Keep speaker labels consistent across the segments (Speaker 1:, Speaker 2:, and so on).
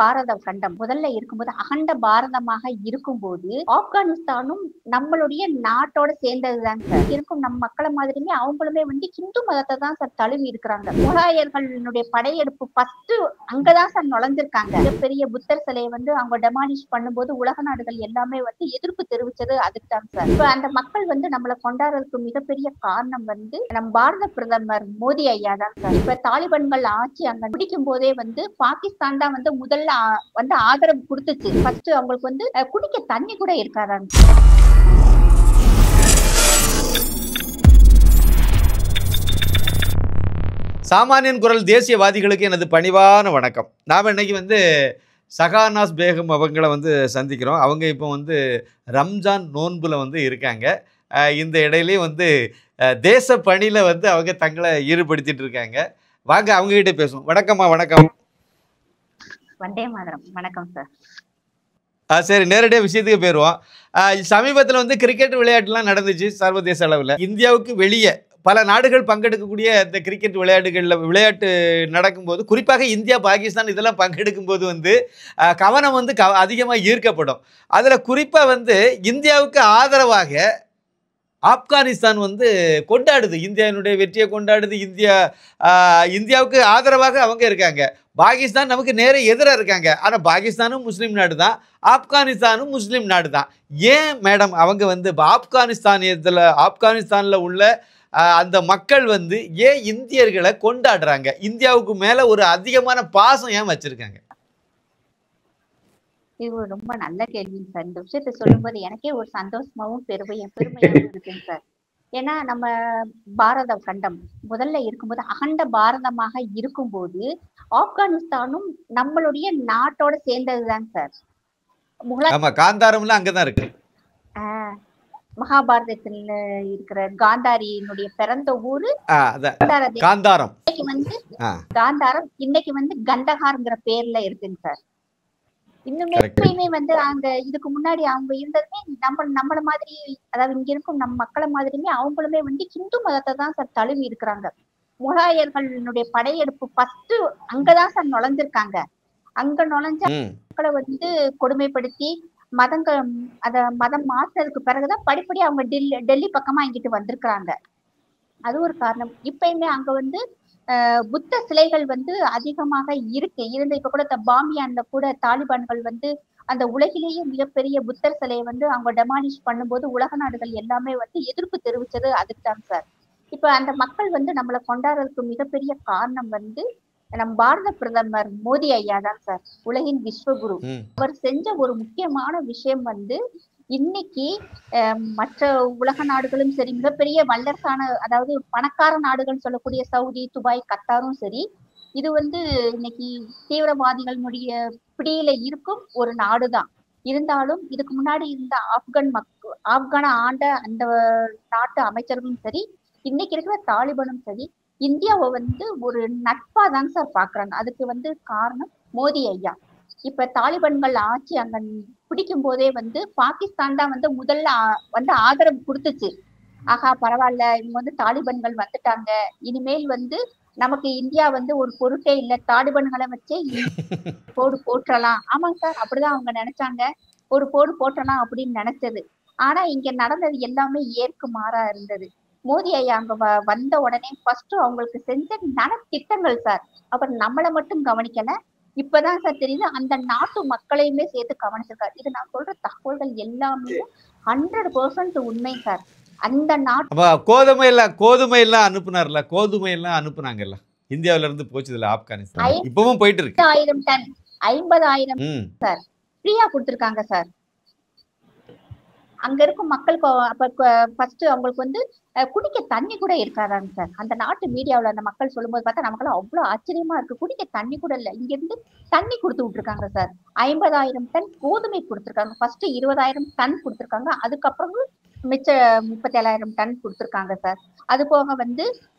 Speaker 1: பாரத கண்டம் முதல்ல இருக்கும்போது அகண்ட பாரதமாக இருக்கும்போது ஆப்கானிஸ்தானும் நம்மளுடைய நாட்டோட சேர்ந்ததுதாங்க சார். இருக்கும் நம்ம மக்களை மாதிரியுமே அவங்களுமே ஹிந்து மதத்தை தான் சார் தழுவி இருக்கிறாங்க. முகலாயர்களுடைய படையெடுப்பு ஃபர்ஸ்ட் அங்கதான் சார் நுழைஞ்சிருக்காங்க. மிகப்பெரிய புத்தர் சிலையை அவங்க டெமாலிஷ் பண்ணும்போது உலக நாடுகள் எல்லாமே எதிர்ப்பு தெரிவிச்சது அதுக்கு தான் சார். இப்ப அந்த மக்கள் நம்மளை கொண்டாடுறதுக்கு மிகப்பெரிய காரணம் நம் பாரத பிரதமர் மோடி ஐயா தான் சார். இப்ப தாலிபான்கள் ஆட்சி அங்க பிடிக்கும் போதே பாகிஸ்தான் தான் முதல்ல ஆதரவு கொடுத்துச்சு. ஃபர்ஸ்ட் அவங்களுக்கு குடிக்க தண்ணி கூட இருக்காதாங்க.
Speaker 2: சாமானியன் குரல் தேசியவாதிகளுக்கு எனது பணிவான வணக்கம். நாம் இன்னைக்கு சகானாஸ் பேகம் அவங்கள சந்திக்கிறோம். அவங்க இப்போ ரம்ஜான் நோன்புல இருக்காங்க. இந்த இடையிலேயே தேச பணியில் அவங்க தங்களை ஈடுபடுத்திட்டு இருக்காங்க. வாங்க அவங்ககிட்ட பேசுவோம். வணக்கம்மா. வணக்கம்.
Speaker 1: வந்தே மாதரம். வணக்கம் சார்.
Speaker 2: சரி, நேரடியாக விஷயத்துக்கு போயிடுவோம். சமீபத்தில் கிரிக்கெட் விளையாட்டுலாம் நடந்துச்சு சர்வதேச அளவில். இந்தியாவுக்கு வெளியே பல நாடுகள் பங்கெடுக்கக்கூடிய இந்த கிரிக்கெட் விளையாட்டு நடக்கும்போது, குறிப்பாக இந்தியா பாகிஸ்தான் இதெல்லாம் பங்கெடுக்கும் போது கவனம் அதிகமாக ஈர்க்கப்படும். அதில் குறிப்பாக இந்தியாவுக்கு ஆதரவாக ஆப்கானிஸ்தான் கொண்டாடுது, இந்தியாவினுடைய வெற்றியை கொண்டாடுது. இந்தியாவுக்கு ஆதரவாக அவங்க இருக்காங்க. பாகிஸ்தான் நமக்கு நேர எதிராக இருக்காங்க. ஆனால் பாகிஸ்தானும் முஸ்லீம் நாடு தான், ஆப்கானிஸ்தானும் முஸ்லீம் நாடு தான். ஏன் மேடம் அவங்க ஆப்கானிஸ்தானில் உள்ள அந்த மக்கள் ஏன் இந்தியர்களை கொண்டாடுறாங்க? இந்தியாவுக்கு மேலே ஒரு அதிகமான பாசம் ஏன் வச்சிருக்காங்க?
Speaker 1: இது ரொம்ப நல்ல கேள்விங்க சார். இந்த விஷயத்த சொல்லும்போது எனக்கே ஒரு சந்தோஷமாவும் பெருமையாவும் இருக்குங்க சார். ஏன்னா நம்ம பாரத கண்டம் முதல்ல இருக்கும்போது அகண்ட பாரதமாக இருக்கும்போது ஆப்கானிஸ்தானும் நம்மளுடைய நாட்டோட சேர்ந்ததுதாங்க சார்.
Speaker 2: காந்தாரம்லாம் அங்கதான் இருக்கு.
Speaker 1: மகாபாரதத்துல இருக்கிற காந்தாரியினுடைய பிறந்த ஊரு
Speaker 2: காந்தாரம்.
Speaker 1: காந்தாரம் இன்னைக்கு கந்தகார்ங்கிற பேர்ல இருக்குங்க சார். இன்னுமே எப்பயுமே அங்க இதுக்கு முன்னாடி அவங்க இருந்ததுமே நம்மள மாதிரி, அதாவது இங்க இருக்கும் நம்ம மக்களை மாதிரியுமே அவங்களுமே ஹிந்து மதத்தை தான் சார் தழுவி இருக்கிறாங்க. முகலாயர்களுடைய படையெடுப்பு ஃபர்ஸ்ட் அங்கதான் சார் நுழைஞ்சிருக்காங்க. அங்க நுழைஞ்ச மக்களை கொடுமைப்படுத்தி மதம் மாற்றினதுக்கு பிறகுதான் படிப்படியா அவங்க டெல்லி பக்கமா இங்கிட்டு வந்திருக்கிறாங்க. அது ஒரு காரணம். இப்பயுமே அங்க புத்த சிலைகள் அதிகமாக இருந்து இப்ப கூட பாமியான்ல கூட தாலிபான்கள் அந்த உலகிலேயே மிகப்பெரிய புத்தர் சிலையை அவங்க டெமாலிஷ் பண்ணும்போது உலக நாடுகள் எல்லாமே எதிர்ப்பு தெரிவிச்சது அதுக்கு தான் சார். இப்ப அந்த மக்கள் நம்மளை கொண்டாடுறதுக்கு மிகப்பெரிய காரணம் நம் பாரத பிரதமர் மோடி ஐயா தான் சார், உலகின் விஸ்வகுரு. அவர் செஞ்ச ஒரு முக்கியமான விஷயம் இன்னைக்கு மற்ற உலக நாடுகளும் சரி, மிகப்பெரிய வல்லரசான, அதாவது பணக்கார நாடுகள் சொல்லக்கூடிய சவுதி, துபாய், கத்தாரும் சரி, இது இன்னைக்கு தீவிரவாதிகளுடைய பிடியில இருக்கும் ஒரு நாடுதான். இருந்தாலும் இதுக்கு முன்னாடி இருந்த ஆப்கான ஆண்ட அந்த நாட்டு அமைச்சர்களும் சரி, இன்னைக்கு இருக்கிற தாலிபானும் சரி, இந்தியாவை ஒரு நட்பா தாங்க சார் பாக்குறாங்க. அதுக்கு காரணம் மோடி ஐயா. இப்ப தாலிபான்கள் ஆட்சி அங்க பிடிக்கும் போதே பாகிஸ்தான் தான் முதல்ல ஆதரவு கொடுத்துச்சு. ஆகா, பரவாயில்ல, இவங்க தாலிபான்கள் வந்துட்டாங்க, இனிமேல் நமக்கு இந்தியா ஒரு பொருட்டே இல்ல, தாலிபான்களை வச்சே போடு போற்றலாம். ஆமாங்க சார், அப்படிதான் அவங்க நினைச்சாங்க, ஒரு போடு போட்டலாம் அப்படின்னு நினைச்சது. ஆனா இங்க நடந்தது எல்லாமே ஏற்கு மாறா இருந்தது. மோடி ஐயா அங்க வந்த உடனே ஃபர்ஸ்ட் அவங்களுக்கு செஞ்ச நலத்திட்டங்கள் சார், அப்புறம் நம்மளை மட்டும் கவனிக்கல, இப்பதான் சார் தெரியுது அந்த நாட்டு மக்களையுமே சேர்த்து கவனிச்சிருக்காரு. இது நான் சொல்ற தகவல்கள் எல்லாமே 100% உண்மை சார். அந்த நாட்டு
Speaker 2: கோதுமை எல்லாம் அனுப்புனாங்கல்ல, இந்தியாவில இருந்து போச்சுதுல ஆப்கானிஸ்தான், இப்பவும் போயிட்டு இருக்கு.
Speaker 1: 50,000 டன் 50,000 சார் ஃப்ரீயா கொடுத்திருக்காங்க சார். அங்க இருக்கும் மக்களுக்கு அப்ப ஃபர்ஸ்ட் அவங்களுக்கு குடிக்க தண்ணி கூட இருக்காதாங்க சார். அந்த நாட்டு மீடியாவில் அந்த மக்கள் சொல்லும்போது பார்த்தா நமக்கெல்லாம் அவ்வளவு ஆச்சரியமா இருக்கு. குடிக்க தண்ணி கூட இல்லை, இங்க இருந்து தண்ணி கொடுத்து விட்டுருக்காங்க சார். 50,000 டன் கோதுமை கொடுத்துருக்காங்க. ஃபர்ஸ்ட் 20,000 டன் கொடுத்துருக்காங்க. அதுக்கப்புறம் மிச்ச 37,000 டன் கொடுத்துருக்காங்க சார். அது போக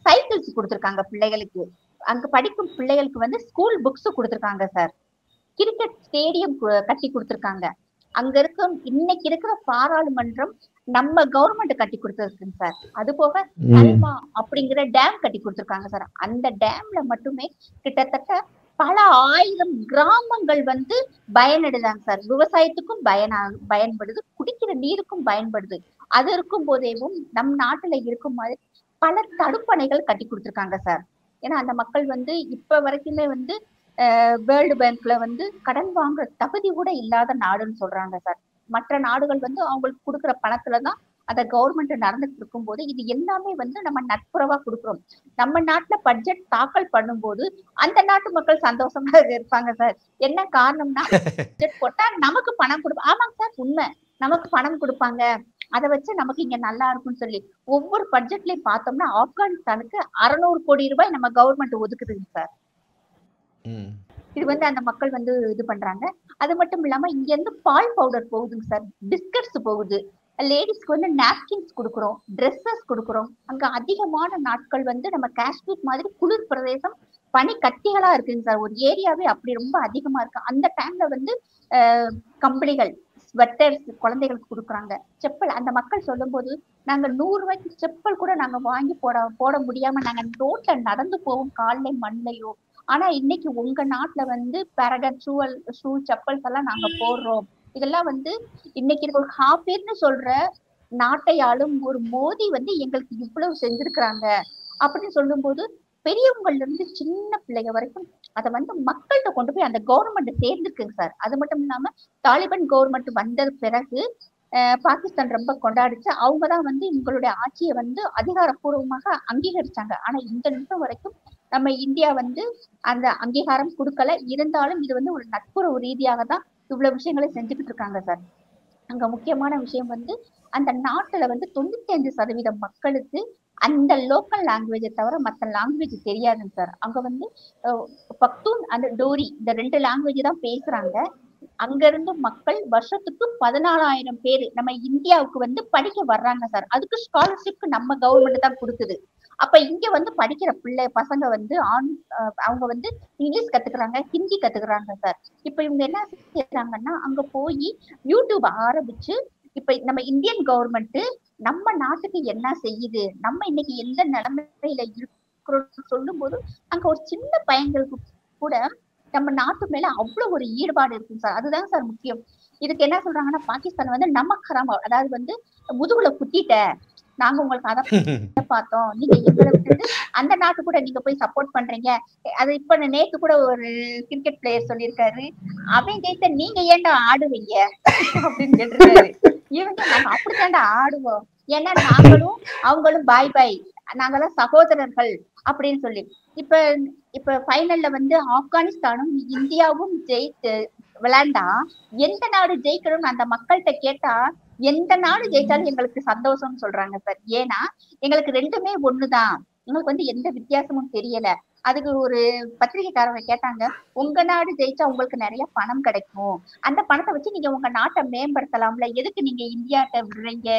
Speaker 1: சைக்கிள்ஸ் கொடுத்துருக்காங்க பிள்ளைகளுக்கு. அங்க படிக்கும் பிள்ளைகளுக்கு ஸ்கூல் புக்ஸ் கொடுத்துருக்காங்க சார். கிரிக்கெட் ஸ்டேடியம் கட்டி கொடுத்துருக்காங்க. அங்க இருக்கும் இன்னைக்கு இருக்கிற பாராளுமன்றம் நம்ம கவர்மெண்ட் கட்டி கொடுத்துருக்குங்க சார். அது போக சல்மா அப்படிங்கிற டேம் கட்டி கொடுத்துருக்காங்க சார். அந்த டேம்ல மட்டுமே கிட்டத்தட்ட பல ஆயிரம் கிராமங்கள் வந்து பயனடைதாங்க சார். விவசாயத்துக்கும் பயன்படுது, குடிக்கிற நீருக்கும் பயன்படுது. அது இருக்கும் போதேவும் நம் நாட்டுல இருக்கும் மாதிரி பல தடுப்பணைகள் கட்டி கொடுத்திருக்காங்க சார். ஏன்னா அந்த மக்கள் வந்து இப்ப வரைக்குமே வந்து வேர்ல்டு பேங்க்ல வந்து கடன் வாங்குற தகுதி கூட இல்லாத நாடுன்னு சொல்றாங்க சார். மற்ற நாடுகள் வந்து அவங்களுக்கு கொடுக்குற பணத்துலதான் அந்த கவர்மெண்ட் நடந்துட்டு இருக்கும் போது இது எல்லாமே வந்து நம்ம நட்புறவா கொடுக்குறோம். நம்ம நாட்டுல பட்ஜெட் தாக்கல் பண்ணும்போது அந்த நாட்டு மக்கள் சந்தோஷமா இருப்பாங்க சார். என்ன காரணம்னா பட்ஜெட் போட்டா நமக்கு பணம் கொடுப்பாங்க. ஆமாங்க சார், உண்மை. நமக்கு பணம் கொடுப்பாங்க, அதை வச்சு நமக்கு இங்க நல்லா இருக்கும்னு சொல்லி ஒவ்வொரு பட்ஜெட்லயும் பார்த்தோம்னா ஆப்கானிஸ்தானுக்கு 600 கோடி ரூபாய் நம்ம கவர்மெண்ட் ஒதுக்குதுங்க சார். இது வந்து அந்த மக்கள் வந்து இது பண்றாங்க. அது மட்டும் இல்லாம இங்க இருந்து பால் பவுடர் போகுதுங்க சார், பிஸ்கட்ஸ் போகுது, லேடிஸ்க்கு வந்து நாப்கின்ஸ் கொடுக்குறோம், ட்ரெஸ்ஸஸ் கொடுக்குறோம். அங்க அதிகமான நாட்கள் வந்து நம்ம காஷ்மீர் மாதிரி குளிர் பிரதேசம் பனி கட்டிகளா இருக்குங்க சார். ஒரு ஏரியாவே அப்படி ரொம்ப அதிகமா இருக்கு. அந்த டைம்ல வந்து கம்பளிகள், ஸ்வெட்டர்ஸ் குழந்தைகளுக்கு கொடுக்குறாங்க. செப்பல் அந்த மக்கள் சொல்லும் போது நாங்க 100 ரூபாய்க்கு செப்பல் கூட நாங்க வாங்கி போட முடியாம நாங்க ரோட்ல நடந்து போவோம், கால்ல மண்ணையோ. ஆனா இன்னைக்கு உங்க நாட்டுல வந்து பேரகன் ஷூ செப்பல்ஸ் எல்லாம் நாங்க போடுறோம். இதெல்லாம் வந்து இன்னைக்கு ஒரு ஹாஃபேர்னு சொல்ற நாட்டை ஆளும் ஒரு மோடி வந்து எங்களுக்கு இவ்வளவு செஞ்சிருக்கிறாங்க அப்படின்னு சொல்லும் போது பெரியவங்கள்ல இருந்து சின்ன பிள்ளைங்க வரைக்கும் அதை வந்து மக்கள்கிட்ட கொண்டு போய் அந்த கவர்மெண்ட் சேர்ந்துருக்குங்க சார். அது மட்டும் இல்லாம தாலிபான் கவர்மெண்ட் வந்த பிறகு பாகிஸ்தான் ரொம்ப கொண்டாடிச்சு. அவங்கதான் வந்து எங்களுடைய ஆட்சியை வந்து அதிகாரப்பூர்வமாக அங்கீகரிச்சாங்க. ஆனா இந்த நிமிஷம் வரைக்கும் நம்ம இந்தியா வந்து அந்த அங்கீகாரம் கொடுக்கல. இருந்தாலும் இது வந்து ஒரு நட்புறவு ரீதியாக தான் இவ்வளவு விஷயங்களை செஞ்சுக்கிட்டு இருக்காங்க சார். அங்க முக்கியமான விஷயம் வந்து அந்த நாட்டுல வந்து 95% மக்களுக்கு அந்த லோக்கல் லாங்குவேஜை தவிர மற்ற லாங்குவேஜ் தெரியாதுங்க சார். அங்க வந்து பக்தூன் அந்த டோரி இந்த 2 லாங்குவேஜ் தான் பேசுறாங்க. அங்க இருந்து மக்கள் வருஷத்துக்கு 14,000 பேரு நம்ம இந்தியாவுக்கு வந்து படிக்க வர்றாங்க சார். அதுக்கு ஸ்காலர்ஷிப் நம்ம கவர்மெண்ட் தான் கொடுக்குது. அப்ப இங்க வந்து படிக்கிற பசங்க வந்து அவங்க வந்து இங்கிலீஷ் கத்துக்கிறாங்க, ஹிந்தி கத்துக்கிறாங்க சார். இப்ப இவங்க என்ன செய்யறாங்கன்னா அங்க போய் யூடியூப் ஆரம்பிச்சு இப்ப நம்ம இந்தியன் கவர்மெண்ட் நம்ம நாட்டுக்கு என்ன செய்யுது, நம்ம இன்னைக்கு எந்த நிலைமையில இருக்கிறோம் சொல்லும் போது அங்க ஒரு சின்ன பையங்களுக்கு கூட நம்ம நாட்டு மேல அவ்வளவு ஒரு ஈடுபாடு இருக்கும் சார். அதுதான் சார் முக்கியம். இதுக்கு என்ன சொல்றாங்கன்னா பாகிஸ்தான் வந்து நமக்கராம, அதாவது வந்து முதுகுல குத்திட்ட, நாங்க உங்களுக்கு அதை பார்த்தோம், நீங்க எங்களை விட்டுட்டு அந்த நாட்டு கூட நீங்க போய் சப்போர்ட் பண்றீங்க. அது இப்ப நேத்து கூட ஒரு கிரிக்கெட் பிளேயர் சொல்லியிருக்காரு, அவன் ஜெயித்த நீங்க ஏன்டா ஆடுவீங்க அப்படின்னு கேட்டிருக்காரு. இவங்க நாங்க அப்படித்தாண்டா ஆடுவோம், ஏன்னா நாங்களும் அவங்களும் பாய் பாய், நாங்கெல்லாம் சகோதரர்கள் அப்படின்னு சொல்லி. இப்ப ஃபைனல்ல வந்து ஆப்கானிஸ்தானும் இந்தியாவும் ஜெயித்து விளையாண்டா எந்த நாடு ஜெயிக்கணும்னு அந்த மக்கள்கிட்ட கேட்டா எந்த நாடு ஜெயிச்சாலும் எங்களுக்கு சந்தோஷம்னு சொல்றாங்க சார். ஏன்னா எங்களுக்கு ரெண்டுமே ஒண்ணுதான், எங்களுக்கு வந்து எந்த வித்தியாசமும் தெரியல. அதுக்கு ஒரு பத்திரிகைக்காரங்க கேட்டாங்க, உங்க நாடு ஜெயிச்சா உங்களுக்கு நிறைய பணம் கிடைக்கும், அந்த பணத்தை வச்சு நீங்க உங்க நாட்டை மேம்படுத்தலாம்ல, எதுக்கு நீங்க இந்தியாட்ட விடுறீங்க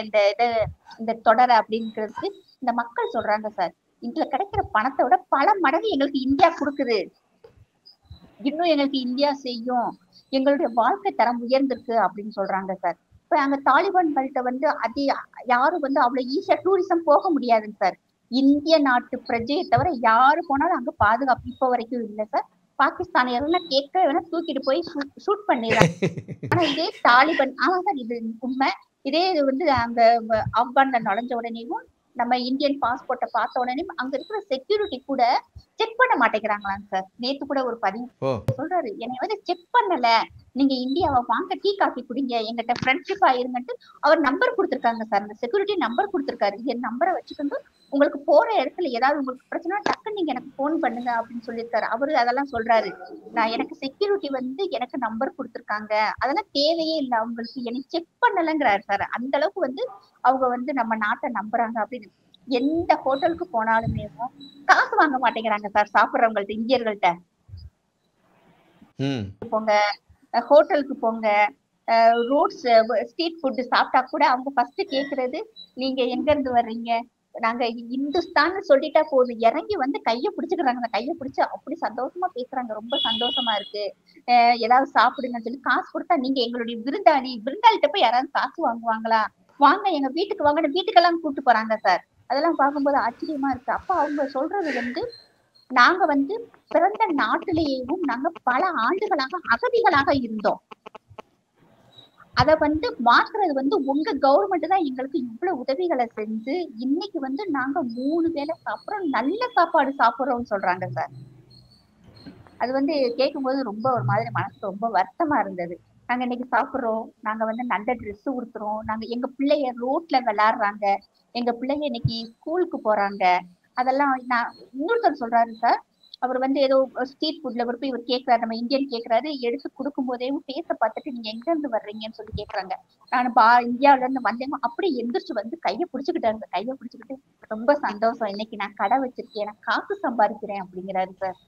Speaker 1: இந்த தொடரை அப்படிங்கிறதுக்கு இந்த மக்கள் சொல்றாங்க சார், இதுல கிடைக்கிற பணத்தை விட பல மடங்கு எங்களுக்கு இந்தியா கொடுக்குது, இன்னும் எங்களுக்கு இந்தியா செய்யும், எங்களுடைய வாழ்க்கை தரம் உயர்ந்திருக்கு அப்படின்னு சொல்றாங்க சார். இப்ப அங்க தாலிபான்கள்ட்ட வந்து யாரும் வந்து அவ்வளவு ஈஸியா டூரிசம் போக முடியாதுங்க சார். இந்திய நாட்டு பிரஜையை தவிர யாரு போனாலும் அங்க பாதுகாப்பு இப்ப வரைக்கும் இல்லை சார். பாகிஸ்தானியர்கள் கேட்க வேணா தூக்கிட்டு போய் ஷூட் பண்ணிடுறாங்க. ஆனா இதே தாலிபான், ஆமா சார் இது உண்மை. இதே இது வந்து அங்க ஆப்கான்ல நுழைஞ்ச உடனேயும் நம்ம இந்தியன் பாஸ்போர்ட்டை பார்த்த உடனே அங்க இருக்கிற செக்யூரிட்டி கூட செக் பண்ண மாட்டேங்கிறாங்களாங்க சார். நேத்து கூட ஒரு பதிவு சொல்றாரு, என்னை வந்து செக் பண்ணல, நீங்க இந்தியாவை வாங்க டீ காஃபி குடிங்க, எங்கிட்ட ஃப்ரெண்ட்ஷிப்பா இருந்துட்டு அவர் நம்பர் கொடுத்துருக்காங்க சார், அந்த செக்யூரிட்டி நம்பர் கொடுத்துருக்காரு, என் நம்பரை வச்சுக்கிட்டு உங்களுக்கு போற இடத்துல ஏதாவது உங்களுக்கு பிரச்சனை டக்குன்னு நீங்க எனக்கு போன் பண்ணுங்க அப்படின்னு சொல்லியிருக்காரு. அவரு அதெல்லாம் சொல்றாரு, நான் எனக்கு செக்யூரிட்டி வந்து எனக்கு நம்பர் கொடுத்துருக்காங்க, அதெல்லாம் தேவையே இல்லை, அவங்களுக்கு என்னை செக் பண்ணலங்கிறாரு சார். அந்த அளவுக்கு வந்து அவங்க வந்து நம்ம நாட்டை நம்புறாங்க அப்படின்னு. எந்த ஹோட்டலுக்கு போனாலுமே காசு வாங்க மாட்டேங்கிறாங்க சார் சாப்பிடுறவங்கள்ட்ட, இந்தியர்கள்ட்ட. போங்க ஹோட்டலுக்கு போங்க, ரோட்ஸ் ஸ்ட்ரீட் ஃபுட் சாப்பிட்டா கூட அவங்க ஃபர்ஸ்ட் கேக்குறது நீங்க எங்க இருந்து வர்றீங்க, நாங்க இந்துஸ்தான் சொல்லிட்டா போதும், இறங்கி வந்து கைய பிடிச்சுக்கிறாங்க. அந்த கைய பிடிச்சு அப்படி சந்தோஷமா பேசுறாங்க, ரொம்ப சந்தோஷமா இருக்கு, ஏதாவது சாப்பிடுங்கன்னு சொல்லி காசு கொடுத்தா நீங்க எங்களுடைய விருந்தாளிட்ட போய் யாராவது காசு வாங்குவாங்களா, வாங்க எங்க வீட்டுக்கு வாங்கன்னு வீட்டுக்கெல்லாம் கூப்பிட்டு போறாங்க சார். அதெல்லாம் பார்க்கும்போது ஆச்சரியமா இருக்கு. அப்ப அவங்க சொல்றது வந்து நாங்க வந்து பிறந்த நாட்டிலேயும் நாங்க பல ஆண்டுகளாக அகதிகளாக இருந்தோம். அத வந்து மாத்துறது வந்து உங்க கவர்மெண்ட் தான் எங்களுக்கு இவ்வளவு உதவிகளை செஞ்சு இன்னைக்கு வந்து நாங்க 3 வேளை சாப்பிடுறோம், நல்ல சாப்பாடு சாப்பிடுறோம்னு சொல்றாங்க சார். அது வந்து கேட்கும்போது ரொம்ப ஒரு மாதிரி மனசுக்கு ரொம்ப வருத்தமா இருந்தது. நாங்க இன்னைக்கு சாப்பிடுறோம், நாங்க வந்து நல்ல ட்ரெஸ் உடுத்துறோம், நாங்க எங்க பிள்ளைய ரோட்ல விளையாடுறாங்க, எங்க பிள்ளைங்க இன்னைக்கு ஸ்கூலுக்கு போறாங்க. அதெல்லாம் நான் இன்னொருத்தர் சொல்றாரு சார். அவர் வந்து ஏதோ ஸ்ட்ரீட் ஃபுட்ல போய் இவர் கேட்கிறாரு, நம்ம இந்தியன் கேட்கிறாரு, எடுத்து கொடுக்கும் போதே பேச பார்த்துட்டு நீங்க எங்க இருந்து வர்றீங்கன்னு சொல்லி கேக்குறாங்க. நான் இந்தியாவில இருந்து வந்தேங்க, அப்படியே எந்திரிச்சு வந்து கையை பிடிச்சுக்கிட்டாரு. கையை பிடிச்சுக்கிட்டு ரொம்ப சந்தோஷம், இன்னைக்கு நான் கடை வச்சிருக்கேன், நான் காசு சம்பாதிக்கிறேன் அப்படிங்கிறாரு சார்.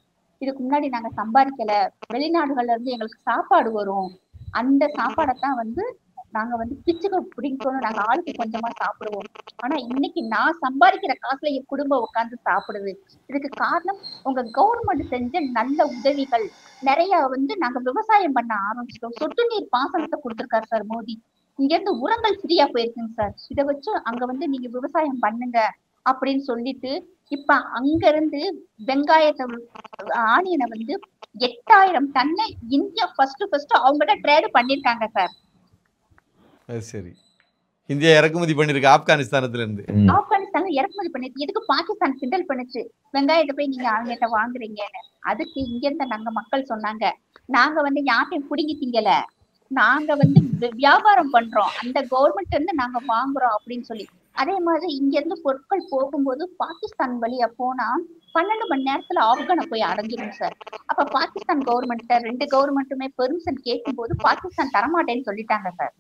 Speaker 1: இதுக்கு முன்னாடி நாங்க சம்பாதிக்கல, வெளிநாடுகள்ல இருந்து எங்களுக்கு சாப்பாடு வரும், அந்த சாப்பாடைத்தான் வந்து நாங்க வந்து பிச்சுக்க பிடிக்கணும், நாங்க ஆளுக்கு கொஞ்சமா சாப்பிடுவோம். ஆனா இன்னைக்கு நான் சம்பாதிக்கிற காசுல என் குடும்பம் உட்கார்ந்து சாப்பிடுது. இதுக்கு காரணம் உங்க கவர்மெண்ட் செஞ்ச நல்ல உதவிகள். நிறைய வந்து நாங்க விவசாயம் பண்ண ஆரம்பிச்சிட்டோம். சொட்டு நீர் பாசனத்தை கொடுத்திருக்காரு சார் மோடி. இங்க இருந்து உரங்கள் ஃப்ரீயா போயிருக்குங்க சார். இதை வச்சு அங்க வந்து நீங்க விவசாயம் பண்ணுங்க அப்படின்னு சொல்லிட்டு இப்ப அங்க இருந்து வெங்காயத்தை ஆனியனை வந்து 8000 டன்னை இந்தியா ஃபர்ஸ்ட் அவங்ககிட்ட ட்ரேடு பண்ணிருக்காங்க சார்.
Speaker 2: சரி, இந்தியா இறக்குமதி பண்ணிருக்கு ஆப்கானிஸ்தானத்துல இருந்து.
Speaker 1: ஆப்கானிஸ்தான்ல இறக்குமதி பண்ணிருக்கு. எதுக்கு பாகிஸ்தான் கிண்டல் பண்ணுச்சு, வெங்காயத்தை போய் நீங்க அவங்ககிட்ட வாங்குறீங்கன்னு. அதுக்கு இங்க இருந்த நாங்க மக்கள் சொன்னாங்க, நாங்க வந்து யார்ட்டையும் புடுங்கி திங்கல, நாங்க வந்து வியாபாரம் பண்றோம், அந்த கவர்மெண்ட் இருந்து நாங்க வாங்குறோம் அப்படின்னு சொல்லி. அதே மாதிரி இங்க இருந்து பொருட்கள் போகும்போது பாகிஸ்தான் வழியா போனா 12 மணி நேரத்துல ஆப்கானை போய் அடைஞ்சிடும் சார். அப்ப பாகிஸ்தான் கவர்மெண்ட் 2 கவர்மெண்ட்டுமே பெர்மிஷன் கேட்கும் போது பாகிஸ்தான் தரமாட்டேன்னு சொல்லிட்டாங்க சார்.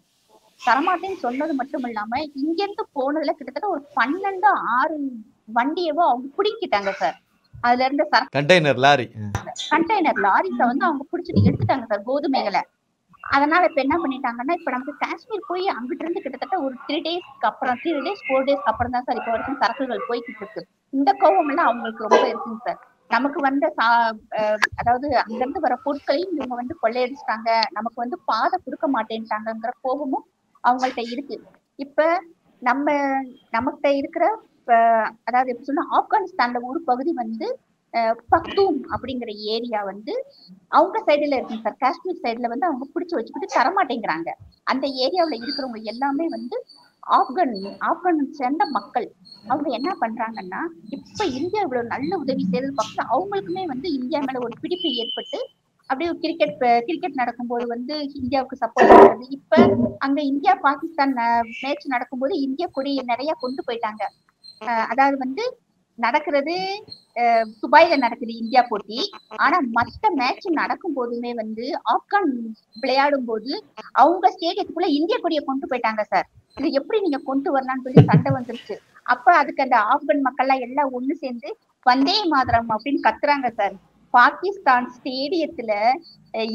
Speaker 1: தரமாட்டேன்னு சொன்னது மட்டும் இல்லாம இங்க இருந்து போனதுல கிட்டத்தட்ட ஒரு 12-6 வண்டியவோ அவங்க பிடிக்கிட்டாங்க சார். அதுல இருந்த
Speaker 2: கண்டெய்னர் லாரி
Speaker 1: லாரிஸ வந்து அவங்க பிடிச்சிட்டு எடுத்துட்டாங்க சார், கோதுமைகளை. அதனால இப்ப என்ன பண்ணிட்டாங்கன்னா, இப்ப நமக்கு காஷ்மீர் போய் அங்கிட்டு இருந்து கிட்டத்தட்ட ஒரு 3 டேஸ்க்கு அப்புறம் 3 டேஸ் 4 டேஸ்க்கு அப்புறம் தான் சார் இப்ப வரைக்கும் சரக்குகள் போய்கிட்டு இருக்கு. இந்த கோவம் எல்லாம் அவங்களுக்கு ரொம்ப இருக்குங்க சார். நமக்கு வந்த அதாவது அங்க இருந்து வர பொருட்களையும் இவங்க வந்து கொள்ளையடிச்சிட்டாங்க, நமக்கு வந்து பாதை கொடுக்க மாட்டேன்ட்டாங்கிற கோபமும் அவங்கள்ட்ட இருக்கு. இப்ப நம்மகிட்ட இருக்கிற அதாவது எப்படி சொன்னா, ஆப்கானிஸ்தான்ல ஒரு பகுதி வந்து பக்தூம் அப்படிங்கிற ஏரியா வந்து அவங்க சைடுல இருக்குங்க சார். காஷ்மீர் சைடுல வந்து அவங்க பிடிச்சு வச்சுக்கிட்டு தரமாட்டேங்கிறாங்க. அந்த ஏரியாவுல இருக்கிறவங்க எல்லாமே வந்து ஆப்கான் சேர்ந்த மக்கள். அவங்க என்ன பண்றாங்கன்னா, இப்ப இந்தியா இவ்வளவு நல்ல உதவி செய்யறது பார்த்து அவங்களுக்குமே வந்து இந்தியா மேல ஒரு பிடிப்பு ஏற்பட்டு அப்படியே கிரிக்கெட் நடக்கும்போது வந்து இந்தியாவுக்கு சப்போர்ட் பண்றது. இப்ப அங்க இந்தியா பாகிஸ்தான் மேட்ச் நடக்கும்போது இந்தியா கொடியை நிறைய கொண்டு போயிட்டாங்க. அதாவது வந்து நடக்கிறது துபாயில நடக்குது இந்தியா போட்டி. ஆனா மத்த மேட்ச் நடக்கும் போதுமே வந்து ஆப்கான் விளையாடும் போது அவங்க ஸ்டேடியத்துக்குள்ள இந்திய கொடியை கொண்டு போயிட்டாங்க சார். இது எப்படி நீங்க கொண்டு வரலாம்னு சொல்லி சண்டை வந்துருச்சு. அப்ப அதுக்கு அந்த ஆப்கான் மக்கள் எல்லாம் ஒண்ணு சேர்ந்து வந்தே மாதரம் அப்படின்னு கத்துறாங்க சார். பாகிஸ்தான் ஸ்டேடியத்துல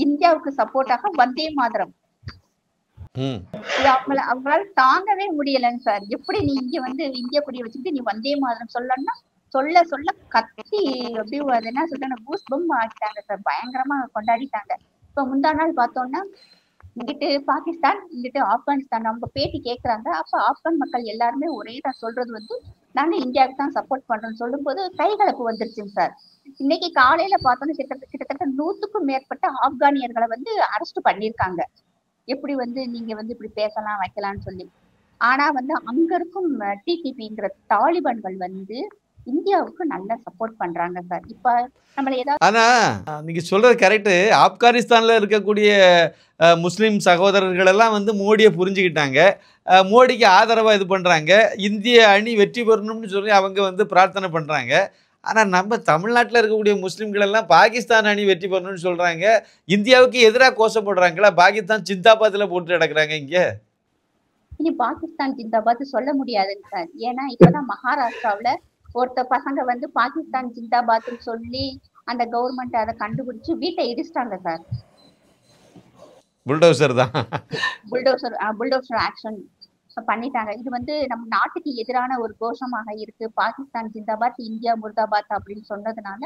Speaker 1: இந்தியாவுக்கு சப்போர்ட்டாக வந்தே மாதரம். அவங்களால தாங்கவே முடியலங்க சார். எப்படி நீ இங்க வந்து இந்திய கொடியை வச்சுக்கிட்டு நீ வந்தே மாதரம் சொல்லணும்னா சொல்ல கத்தி அப்படியே அது என்ன சொல்றாங்க, பூஸ் பம் ஆகிட்டாங்க சார். பயங்கரமா கொண்டாடிட்டாங்க. இப்ப முந்தா நாள் பார்த்தோம்னா இங்கிட்டு பாகிஸ்தான் இங்கிட்டு ஆப்கானிஸ்தான் அவங்க பேட்டி கேட்கறாங்க. அப்ப ஆப்கான் மக்கள் எல்லாருமே ஒரே தான் சொல்றது வந்து, நாங்க இந்தியாவுக்கு தான் சப்போர்ட் பண்றோம்னு சொல்லும் போது கைகலப்பு வந்துருச்சுங்க சார். இன்னைக்கு காலையில பார்த்தோம்னா கிட்டத்தட்ட 100க்கும் மேற்பட்ட ஆப்கானியர்களை வந்து அரெஸ்ட் பண்ணிருக்காங்க. எப்படி வந்து நீங்க வந்து இப்படி பேசலாம் வைக்கலாம்னு சொல்லி. ஆனா வந்து அங்க இருக்கும் டிடிபிங்கிற தாலிபான்கள் வந்து இந்தியாவுக்கு நல்லா சப்போர்ட் பண்றாங்க சார். இப்ப நம்மள ஏதாவது
Speaker 2: ஆனா நீங்க சொல்றது கரெக்டு. ஆப்கானிஸ்தான்ல இருக்கக்கூடிய முஸ்லீம் சகோதரர்கள் எல்லாம் வந்து மோடியை புரிஞ்சுக்கிட்டாங்க, மோடிக்கு ஆதரவா இது பண்றாங்க, இந்திய அணி வெற்றி பெறணும்னு சொல்லி அவங்க வந்து பிரார்த்தனை பண்றாங்க. ஆனா நம்ம தமிழ்நாட்டில் இருக்கக்கூடிய முஸ்லீம்கள் எல்லாம் பாகிஸ்தான் அணி வெற்றி பெறணும்னு சொல்றாங்க, இந்தியாவுக்கு எதிராக கோஷப்படுறாங்களா? பாகிஸ்தான் ஜிந்தாபாத்ல போட்டு நடக்கிறாங்க.
Speaker 1: இங்க பாகிஸ்தான் ஜிந்தாபாத் சொல்ல முடியாதுங்க சார். ஏன்னா இப்பதான் மகாராஷ்டிராவில ஒருத்த பசங்க வந்து பாகிஸ்தான் ஜிந்தாபாத்னு சொல்லி அந்த கவர்மெண்ட் அதை கண்டுபிடிச்சு வீட்டை இடிச்சிட்டாங்க சார்.
Speaker 2: புல்டோசர் தான்,
Speaker 1: புல்டோசர் ஆக்ஷன் பண்ணிட்டாங்க. இது வந்து நம்ம நாட்டுக்கு எதிரான ஒரு கோஷமாக இருக்கு. பாகிஸ்தான் ஜிந்தாபாத் இந்தியா முர்தாபாத் அப்படின்னு சொன்னதுனால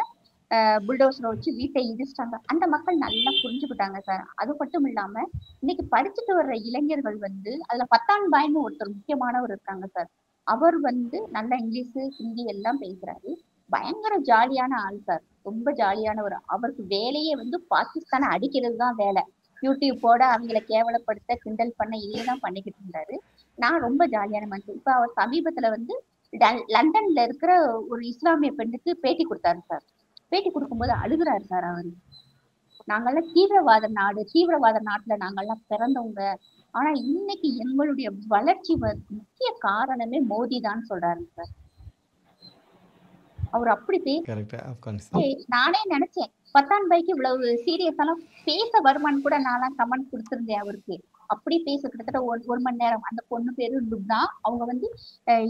Speaker 1: புல்டோசரை வச்சு வீட்டை இடிச்சிட்டாங்க. அந்த மக்கள் நல்லா புரிஞ்சுக்கிட்டாங்க சார். அது மட்டும் இல்லாம இன்னைக்கு படிச்சுட்டு வர்ற இளைஞர்கள் வந்து அதுல பத்தான் பாய்னு ஒருத்தர் முக்கியமானவர் இருக்காங்க சார். அவர் வந்து நல்லா இங்கிலீஷ் ஹிந்தி எல்லாம் பேசுறாரு. பயங்கர ஜாலியான ஆள் சார். ரொம்ப ஜாலியானவர். அவருக்கு வேலையே வந்து பாகிஸ்தானை அடிக்கிறது தான் வேலை. யூடியூப் போட அவங்கள கேவலப்படுத்த கிண்டல் பண்ண இதே தான் பண்ணிக்கிட்டு இருந்தாரு. நான் ரொம்ப ஜாலியான மனுஷன். இப்ப அவர் சமீபத்துல வந்து லண்டன்ல இருக்கிற ஒரு இஸ்லாமிய பெண்ணுக்கு பேட்டி கொடுத்தாரு சார். பேட்டி கொடுக்கும்போது அழுகுறாரு சார் அவரு. நாங்கெல்லாம் தீவிரவாத நாட்டுல நாங்கெல்லாம் பிறந்தவங்க. ஆனா இன்னைக்கு எங்களுடைய வளர்ச்சி முக்கிய காரணமே மோடி தான் சொல்றாரு சார். அவர் அப்படி நானே நினைச்சேன் பத்தான் பைக்கு இவ்வளவு சீரியஸ் எல்லாம் பேச வருமானு கூட நான் கமெண்ட் கொடுத்திருந்தேன் அவருக்கு. அப்படி பேச கிட்டத்தட்ட ஒரு மணி நேரம். அந்த பொண்ணு பேரு லுப்னா. அவங்க வந்து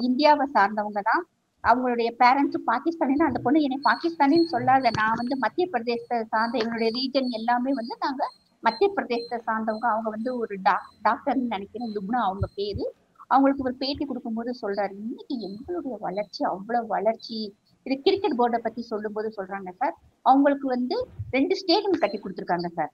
Speaker 1: இந்தியாவை சார்ந்தவங்க தான். அவங்களுடைய பேரண்ட்ஸும் பாகிஸ்தானின்னு. அந்த பொண்ணு என்னை பாகிஸ்தானின்னு சொல்லாத, நான் வந்து மத்திய பிரதேசத்தை சார்ந்த எங்களுடைய ரீஜன் எல்லாமே வந்து நாங்க மத்திய பிரதேசத்தை சார்ந்தவங்க. அவங்க வந்து ஒரு டாக்டர்னு நினைக்கிறேன், லுப்னா அவங்க பேரு. அவங்களுக்கு ஒரு பேட்டி கொடுக்கும்போது சொல்றாரு, இன்னைக்கு எங்களுடைய வளர்ச்சி அவ்வளவு வளர்ச்சி. இது கிரிக்கெட் போர்டை பத்தி சொல்லும் போது சொல்றாங்க சார், அவங்களுக்கு வந்து 2 ஸ்டேடியம் கட்டி கொடுத்துருக்காங்க சார்.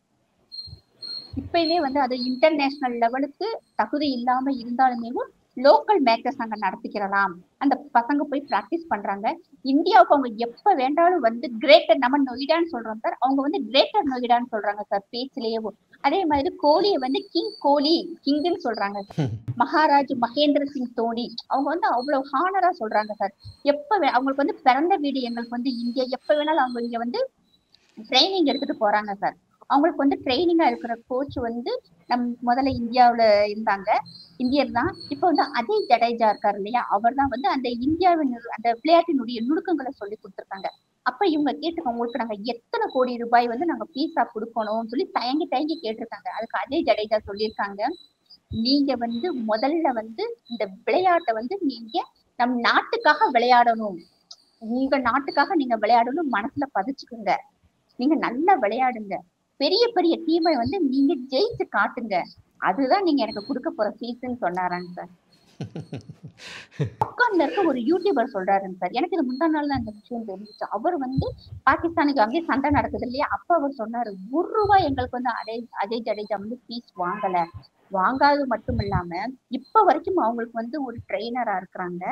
Speaker 1: இப்பவே வந்து அது இன்டர்நேஷனல் லெவலுக்கு தகுதி இல்லாம இருந்தாலுமே லோக்கல் மேட்சஸ் அங்க நடத்திக்கிறலாம். அந்த பசங்க போய் பிராக்டிஸ் பண்றாங்க. இந்தியாவுக்கு அவங்க எப்ப வேண்டாலும் வந்து கிரேட்டர், நம்ம நொய்டான்னு சொல்றோம் சார், அவங்க வந்து கிரேட்டர் நொய்டான்னு சொல்றாங்க சார் பேச்சிலேயே. அதே மாதிரி கோலியை வந்து கிங் கோலி, கிங்னு சொல்றாங்க. மகாராஜ் மகேந்திர சிங் தோனி, அவங்க வந்து அவ்வளவு ஹானரா சொல்றாங்க சார். அவங்களுக்கு வந்து பிறந்த வீடு எங்களுக்கு வந்து இந்தியா. எப்ப வேணாலும் அவங்க இங்க வந்து ட்ரைனிங் எடுத்துட்டு போறாங்க சார். அவங்களுக்கு வந்து ட்ரைனிங்கா இருக்கிற கோச் வந்து முதல்ல இந்தியாவில இருந்தாங்க, இந்தியர் தான். இப்ப வந்து அஜய் ஜடேஜா இருக்காரு இல்லையா, அவர் தான் வந்து அந்த இந்தியாவின் அந்த விளையாட்டினுடைய நுணுக்கங்களை சொல்லி கொடுத்துருக்காங்க. அப்ப இவங்க கேட்டுக்கோங்க, உங்களுக்கு நாங்க எத்தனை கோடி ரூபாய் வந்து நாங்க பீஸா கொடுக்கணும்னு சொல்லி தயங்கி கேட்டிருக்காங்க. அதுக்கு அஜய் ஜடேஜா சொல்லியிருக்காங்க, நீங்க வந்து முதல்ல வந்து இந்த விளையாட்டை வந்து நீங்க நம் நாட்டுக்காக விளையாடணும், உங்க நாட்டுக்காக நீங்க விளையாடணும், மனசுல பதிச்சுக்குங்க. நீங்க நல்லா விளையாடுங்க, பெரிய பெரிய டீமை வந்து நீங்க ஜெயிச்சு காட்டுங்க, அதுதான் நீங்க எனக்கு கொடுக்க போற ஃபீஸ்ன்னு சொன்னாராங்க சார். உட்கார்ந்து இருக்க ஒரு யூடியூபர் சொல்றாருங்க சார். எனக்கு இது முந்தா நாள் தான் இந்த விஷயம் தெரிஞ்சிச்சு. அவர் வந்து பாகிஸ்தானுக்கு அங்கேயே சண்டை நடக்குது இல்லையா, அப்ப அவர் சொன்னாரு, ₹1 எங்களுக்கு வந்து அஜய் ஜடேஜா வந்து ஃபீஸ் வாங்காது மட்டும் இல்லாம இப்ப வரைக்கும் அவங்களுக்கு வந்து ஒரு ட்ரெயினரா இருக்கிறாங்க.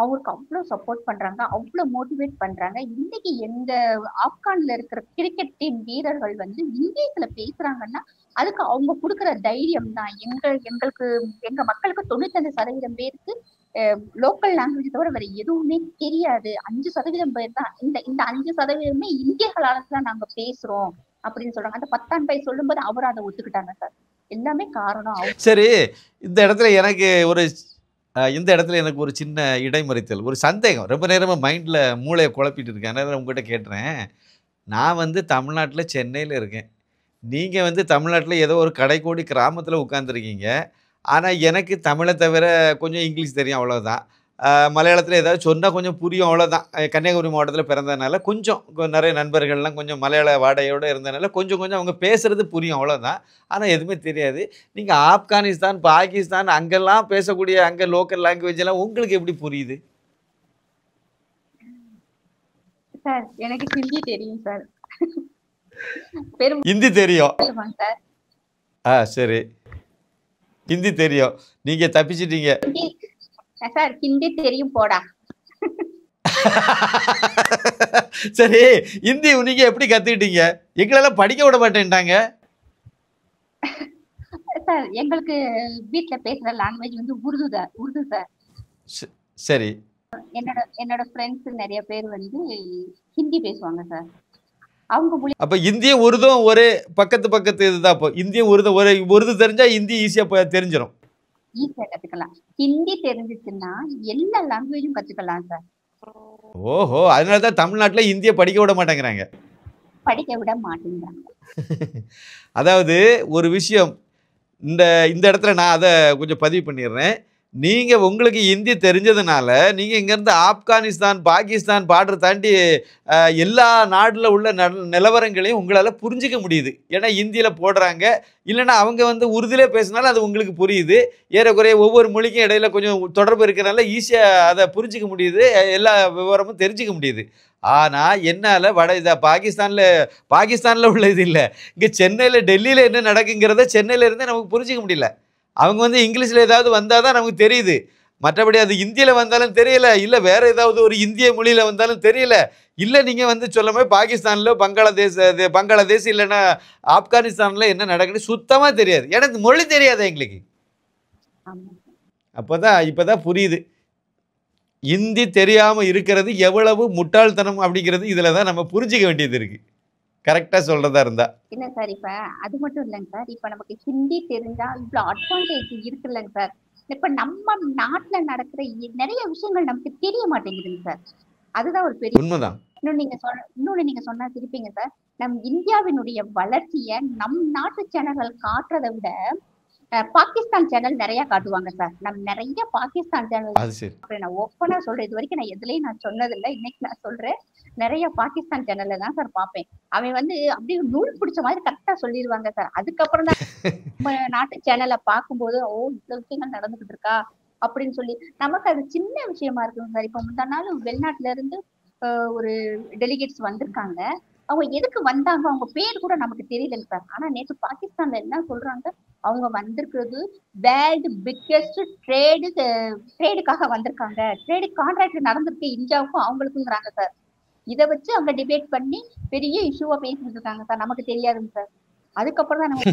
Speaker 1: அவருக்கு அவ்வளவு சப்போர்ட் பண்றாங்க, அவ்வளவு மோட்டிவேட் பண்றாங்க. இன்னைக்கு எங்க ஆப்கான்ல இருக்கிற கிரிக்கெட் டீம் வீரர்கள் வந்து இங்கிலீஷ்ல பேசுறாங்கன்னா அதுக்கு அவங்க கொடுக்குற தைரியம் தான். எங்களுக்கு எங்க மக்களுக்கு 95% பேருக்கு லோக்கல் லாங்குவேஜ் தவிர வேற எதுவுமே தெரியாது. 5% பேர் தான் இந்த 5% இந்தியர்களால தான் நாங்க பேசுறோம் அப்படின்னு சொல்றாங்க. அந்த பத்தான் பை சொல்லும் போது அவரும் அதை ஒத்துக்கிட்டாங்க சார். எல்லாமே காரணம்.
Speaker 2: சரி, இந்த இடத்துல எனக்கு ஒரு சின்ன இடைமறித்தல், ஒரு சந்தேகம். ரொம்ப நேரமாக மைண்டில் மூளையை குழப்பிட்டு இருக்கேன். அதனால் உங்கள்கிட்ட கேட்டுறேன். நான் வந்து தமிழ்நாட்டில் சென்னையில் இருக்கேன், நீங்கள் வந்து தமிழ்நாட்டில் ஏதோ ஒரு கடைக்கோடி கிராமத்தில் உட்காந்துருக்கீங்க. ஆனால் எனக்கு தமிழை தவிர கொஞ்சம் இங்கிலீஷ் தெரியும், அவ்வளோதான். மலையாளத்தில் ஏதாவது சொன்னால் கொஞ்சம் புரியும், அவ்வளோதான். கன்னியாகுமரி மாவட்டத்தில் பிறந்ததுனால கொஞ்சம் நிறைய நண்பர்கள்லாம் கொஞ்சம் மலையாள வாடையோடு இருந்ததுனால கொஞ்சம் அவங்க பேசுகிறது புரியும், அவ்வளோதான். ஆனால் எதுவுமே தெரியாது. நீங்கள் ஆப்கானிஸ்தான், பாகிஸ்தான் அங்கெல்லாம் பேசக்கூடிய அங்கே லோக்கல் லாங்குவேஜ் எல்லாம் உங்களுக்கு எப்படி புரியுது?
Speaker 1: சார் எனக்கு ஹிந்தி தெரியும் சார்.
Speaker 2: ஹிந்தி தெரியும் சார். சரி, ஹிந்தி தெரியும், நீங்க தப்பிச்சிட்டீங்க
Speaker 1: சார். ஹிந்தி தெரியும் போடா.
Speaker 2: சரி, ஹிந்தி நீங்க எப்படி கத்துக்கிட்டீங்க? எங்களெல்லாம் படிக்க விட மாட்டேன்ட்டாங்க
Speaker 1: சார். எங்களுக்கு வீட்ல பேசுற லாங்குவேஜ் வந்து உருது சார்.
Speaker 2: சரி,
Speaker 1: என்னோட ஃப்ரெண்ட்ஸ் நிறைய பேர் வந்து ஹிந்தி பேசுவாங்க சார். அவங்க
Speaker 2: அப்ப இந்தியும் உருதும் ஒரே பக்கத்து இதுதான். அப்போ இந்தியும் உருதும் உருது தெரிஞ்சா ஹிந்தி ஈஸியா தெரிஞ்சிடும்,
Speaker 1: ஈஸியா கத்துக்கலாம். ஹிந்தி தெரிஞ்சிச்சுன்னா எல்லா லாங்குவேஜும் கத்துக்கலாம் சார்.
Speaker 2: ஓஹோ, அதனாலதான் தமிழ்நாட்டுல இந்திய படிக்க விட மாட்டேங்கிறாங்க. அதாவது ஒரு விஷயம், இந்த இடத்துல நான் அதை கொஞ்சம் பதிவு பண்ணிடுறேன். நீங்கள் உங்களுக்கு ஹிந்தி தெரிஞ்சதுனால நீங்கள் இங்கேருந்து ஆப்கானிஸ்தான், பாகிஸ்தான் பார்டர் தாண்டி எல்லா நாட்டில் உள்ள நிலவரங்களையும் உங்களால் புரிஞ்சிக்க முடியுது. ஏன்னா ஹிந்தியில் போடுறாங்க, இல்லைன்னா அவங்க வந்து உருதிலே பேசினாலும் அது உங்களுக்கு புரியுது. ஏறக்குறைய ஒவ்வொரு மொழிக்கும் இடையில கொஞ்சம் தொடர்பு இருக்கிறனால ஈஸியாக அதை புரிஞ்சிக்க முடியுது, எல்லா விவரமும் தெரிஞ்சிக்க முடியுது. ஆனால் என்னால் பாகிஸ்தானில் உள்ள இது இல்லை, இங்கே சென்னையில் டெல்லியில் என்ன நடக்குங்கிறத சென்னையில் இருந்தே நமக்கு புரிஞ்சிக்க முடியல. அவங்க வந்து இங்கிலீஷில் ஏதாவது வந்தால் தான் நமக்கு தெரியுது. மற்றபடி அது இந்தியில வந்தாலும் தெரியல, இல்ல வேற ஏதாவது ஒரு இந்திய மொழியில வந்தாலும் தெரியல, இல்ல நீங்க வந்து சொல்ல மாதிரி பாகிஸ்தான்ல பங்களாதேஷ் இல்லைன்னா ஆப்கானிஸ்தான்ல என்ன நடக்குன்னு சுத்தமா தெரியாது. எனக்கு மொழி தெரியாது எங்களுக்கு.
Speaker 1: ஆமா.
Speaker 2: இப்பதான் புரியுது. இந்தி தெரியாம இருக்கிறது எவ்வளவு முட்டாள்தனம் அப்படிங்கிறது இதுல தான் நம்ம புரிஞ்சுக்க வேண்டியது இருக்கு. கரெக்டா சொல்றதா இருந்தா.
Speaker 1: இல்ல சார், இப்ப அது மட்டும் இல்லைங்க சார். இப்ப நமக்கு ஹிந்தி தெரிஞ்சா இவ்வளவு அட்வான்டேஜ் இருக்குல்லங்க சார். இப்ப நம்ம நாட்டுல நடக்கிற நிறைய விஷயங்கள் நமக்கு தெரிய மாட்டேங்குதுங்க சார். அதுதான் ஒரு பெரிய
Speaker 2: உண்மைதான்.
Speaker 1: இன்னொன்னு நீங்க சொன்னா திருப்பிங்க சார். நம் இந்தியாவினுடைய வளர்ச்சிய நம் நாட்டு சேனல்கள் காட்டுறதை விட பாகிஸ்தான் சேனல் நிறைய காட்டுவாங்க சார். நம்ம நிறைய பாகிஸ்தான் சேனல்
Speaker 2: அது சரி.
Speaker 1: நான் ஓப்பனா சொல்றேன். இது வரைக்கும் நான் எதுலயும் நான் சொன்னதில்லை. இன்னைக்கு நான் சொல்றேன். நிறைய பாகிஸ்தான் சேனல்ல தான் சார் பார்ப்பேன். அவன் வந்து அப்படியே நூல் பிடிச்ச மாதிரி கரெக்டா சொல்லிடுவாங்க சார். அதுக்கப்புறம் தான் நம்ம நாட்டு சேனலை பார்க்கும்போது ஓ இவ்வளவு விஷயங்கள் நடந்துகிட்டு இருக்கா அப்படின்னு சொல்லி நமக்கு அது சின்ன விஷயமா இருக்குங்க சார். இப்ப முந்தா நாள் வெளிநாட்டுல இருந்து ஒரு டெலிகேட்ஸ் வந்திருக்காங்க. அவங்க எதுக்கு வந்தாங்க, அவங்க பேர் கூட நமக்கு தெரியலங்க சார். ஆனா நேற்று பாகிஸ்தான்ல என்ன சொல்றாங்க, அவங்க வந்திருக்கிறது வேர்ல்டு பிக்கெஸ்ட் ட்ரேடுக்காக வந்திருக்காங்க. ட்ரேடு கான்ட்ராக்ட் நடந்திருக்கு இந்தியாவுக்கும் அவங்களுக்குங்கிறாங்க சார். இதை வச்சு அவங்க டிபேட் பண்ணி பெரிய இஷ்யூவா பேசிட்டு இருக்காங்க சார். நமக்கு தெரியாதுங்க சார். அதுக்கப்புறம் தான் நம்ம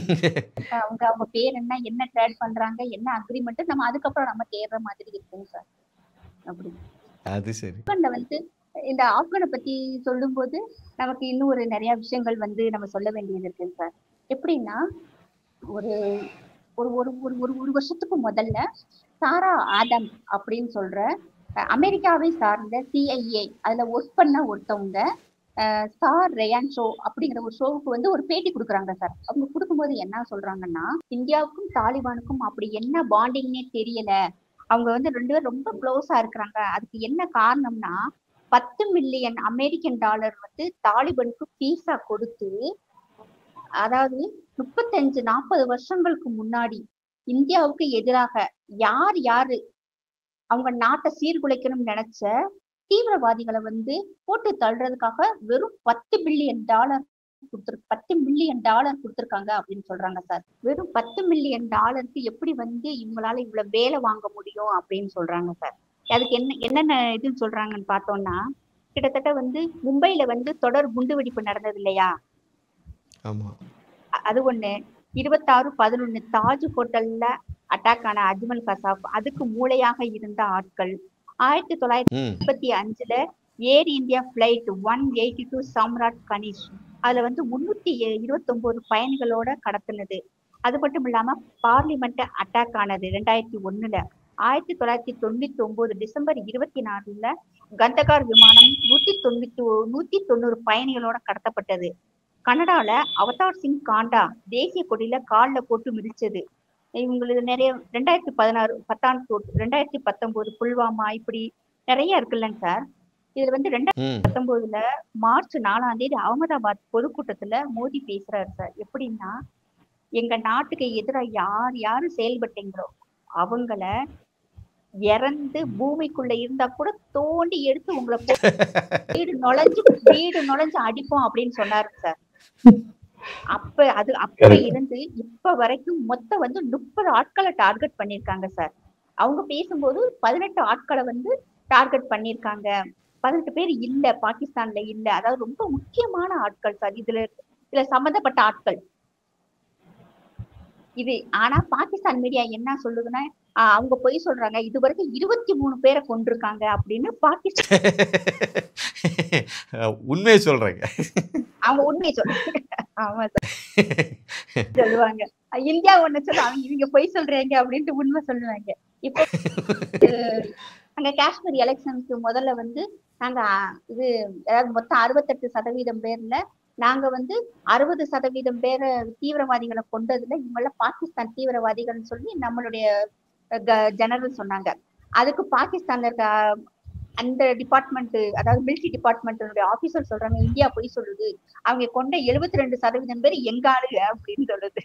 Speaker 1: அவங்க பேர் என்ன ட்ரேட் பண்றாங்க, என்ன அக்ரிமெண்ட் நம்ம அதுக்கப்புறம் நம்ம தேடுற மாதிரி இருக்குங்க சார். அப்படி
Speaker 2: அது சரி.
Speaker 1: வந்து இந்த ஆப்கானை பத்தி சொல்லும் போது நமக்கு இன்னும் ஒரு நிறைய விஷயங்கள் வந்து நம்ம சொல்ல வேண்டியது இருக்குங்க சார். எப்படின்னா ஒரு ஒரு ஒரு ஒரு ஒரு ஒரு வருஷத்துக்கு முதல்ல சாரா ஆடம் அப்படின்னு சொல்ற அமெரிக்காவை சார்ந்த CIA அதுல ஒர்க் பண்ண ஒருத்தவங்க ஸ்டார் ரேயான் ஷோ அப்படிங்கிற ஒரு ஷோவுக்கு வந்து ஒரு பேட்டி கொடுக்குறாங்க சார். அவங்க கொடுக்கும்போது என்ன சொல்றாங்கன்னா, இந்தியாவுக்கும் தாலிபானுக்கும் அப்படி என்ன பாண்டிங்னே தெரியல, அவங்க வந்து ரெண்டு பேரும் ரொம்ப க்ளோஸா இருக்கிறாங்க. அதுக்கு என்ன காரணம்னா 10 மில்லியன் அமெரிக்கன் டாலர் வந்து தாலிபானுக்கு பீஸா கொடுத்து, அதாவது 35-40 வருஷங்களுக்கு முன்னாடி இந்தியாவுக்கு எதிராக யாரு அவங்க நாட்டை சீர்குலைக்கணும்னு நினைச்ச தீவிரவாதிகளை வந்து போட்டு தள்ளுறதுக்காக வெறும் 10 மில்லியன் டாலர் 10 மில்லியன் டாலர் கொடுத்துருக்காங்க அப்படின்னு சொல்றாங்க சார். வெறும் 10 மில்லியன் டாலருக்கு எப்படி வந்து இவங்களால இவ்வளவு வேலை வாங்க முடியும் அப்படின்னு சொல்றாங்க சார். அதுக்கு என்னென்ன இதுன்னு சொல்றாங்கன்னு பார்த்தோம்னா, கிட்டத்தட்ட வந்து மும்பைல வந்து தொடர் குண்டுவெடிப்பு நடந்தது இல்லையா, அது ஒண்ணு. 26/11 தாஜ் ஹோட்டல்ல அட்டாக் ஆன அஜ்மல் கசாப், அதுக்கு மூளையாக இருந்த ஆட்கள். 1935 ஏர் இந்தியா பிளைட் 182 சாம்ராட் கனிஷ், அதுல வந்து 329 பயணிகளோட கடத்தினது. அது மட்டும் இல்லாம பார்லிமெண்ட் அட்டாக் ஆனது 2001. 1999 டிசம்பர் 24 கந்தகார் விமானம் 190 பயணிகளோட கடத்தப்பட்டது. கனடால அவதார் சிங் காண்டா தேசிய கொடியில காலில் போட்டு மிதிச்சது. இவங்களுக்கு நிறைய 2019 புல்வாமா இப்படி நிறைய இருக்குல்லங்க சார். இதுல வந்து 2019 மார்ச் 4 அகமதாபாத் பொதுக்கூட்டத்துல மோடி பேசுறாரு சார். எப்படின்னா, எங்க நாட்டுக்கு எதிராக யாரு செயல்பட்டீங்களோ அவங்கள இறந்து பூமிக்குள்ள இருந்தா கூட தோண்டி எடுத்து உங்களை வீடு நுழைஞ்சு அடிப்போம் அப்படின்னு சொன்னாரு சார். அப்ப இருந்து இப்ப வரைக்கும் மொத்தம் வந்து 30 ஆட்களை டார்கெட் பண்ணிருக்காங்க சார். அவங்க பேசும்போது 18 ஆட்களை வந்து டார்கெட் பண்ணிருக்காங்க. 18 பேர் இல்ல, பாகிஸ்தான்ல இல்ல. அதாவது ரொம்ப முக்கியமான ஆட்கள் சார் இதுல சம்பந்தப்பட்ட ஆட்கள் இது. ஆனா பாகிஸ்தான் மீடியா என்ன சொல்லுதுன்னா, அவங்க பொய் சொல்றாங்க, இது வரைக்கும் 23 பேரை கொண்டிருக்காங்க அப்படின்னு பாகிஸ்தான்
Speaker 2: உண்மையை சொல்றாங்க.
Speaker 1: அவங்க உண்மையை சொல்றாங்க. ஆமா சார் சொல்லுவாங்க. இந்தியா ஒண்ணு சொல்ல அவங்க இவங்க பொய் சொல்றாங்க அப்படின்ட்டு உண்மை சொல்லுவாங்க. இப்போ அங்க காஷ்மீர் எலெக்ஷனுக்கு முதல்ல வந்து நாங்க இது அதாவது மொத்தம் 68% பேர்ல நாங்க வந்து 60% பேரை தீவிரவாதிகளை கொண்டதுல இவங்கள பாகிஸ்தான் தீவிரவாதிகள்னு சொல்லி நம்மளுடைய ஜெனரல் சொன்னாங்க. அதுக்கு பாகிஸ்தான்ல இருக்க அந்த டிபார்ட்மெண்ட், அதாவது மிலிட்டரி டிபார்ட்மெண்ட் ஆபீசர் சொல்றாங்க, இந்தியா போய் சொல்லுது, அவங்க கொண்ட 72% பேர் எங்க ஆளுங்க அப்படின்னு சொல்லுது.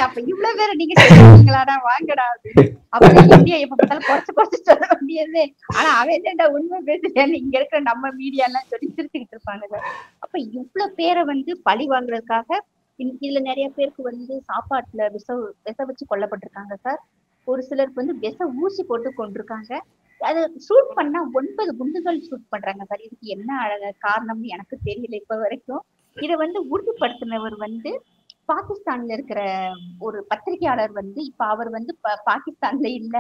Speaker 1: அப்ப இவ்வளவு பேரை நீங்க சொல்லுவீங்களாடா, வாங்கடா அப்படின்னு. அப்ப இந்தியா எப்ப பார்த்தாலும் குறைச்சு சொல்ல வேண்டியது. ஆனா அவன் உண்மை பேசுறேன்னு இங்க இருக்கிற நம்ம மீடியா எல்லாம் சொல்லி சிரிச்சுக்கிட்டு இருப்பாங்க. அப்ப இவ்வளவு பேரை வந்து பழி வாங்குறதுக்காக இதுல நிறைய பேருக்கு வந்து சாப்பாட்டுல விஷ வச்சு கொல்லப்பட்டிருக்காங்க சார். ஒரு சிலருக்கு வந்து ஊசி போட்டு கொண்டிருக்காங்க. அது ஷூட் பண்ணா 9 குண்டுகள் ஷூட் பண்றாங்க சார். இதுக்கு என்ன காரணம்னு எனக்கு தெரியல இப்ப வரைக்கும். இத வந்து உறுதிப்படுத்தினவர் வந்து பாகிஸ்தான்ல இருக்கிற ஒரு பத்திரிகையாளர் வந்து இப்ப அவர் வந்து பாகிஸ்தான்ல இல்ல,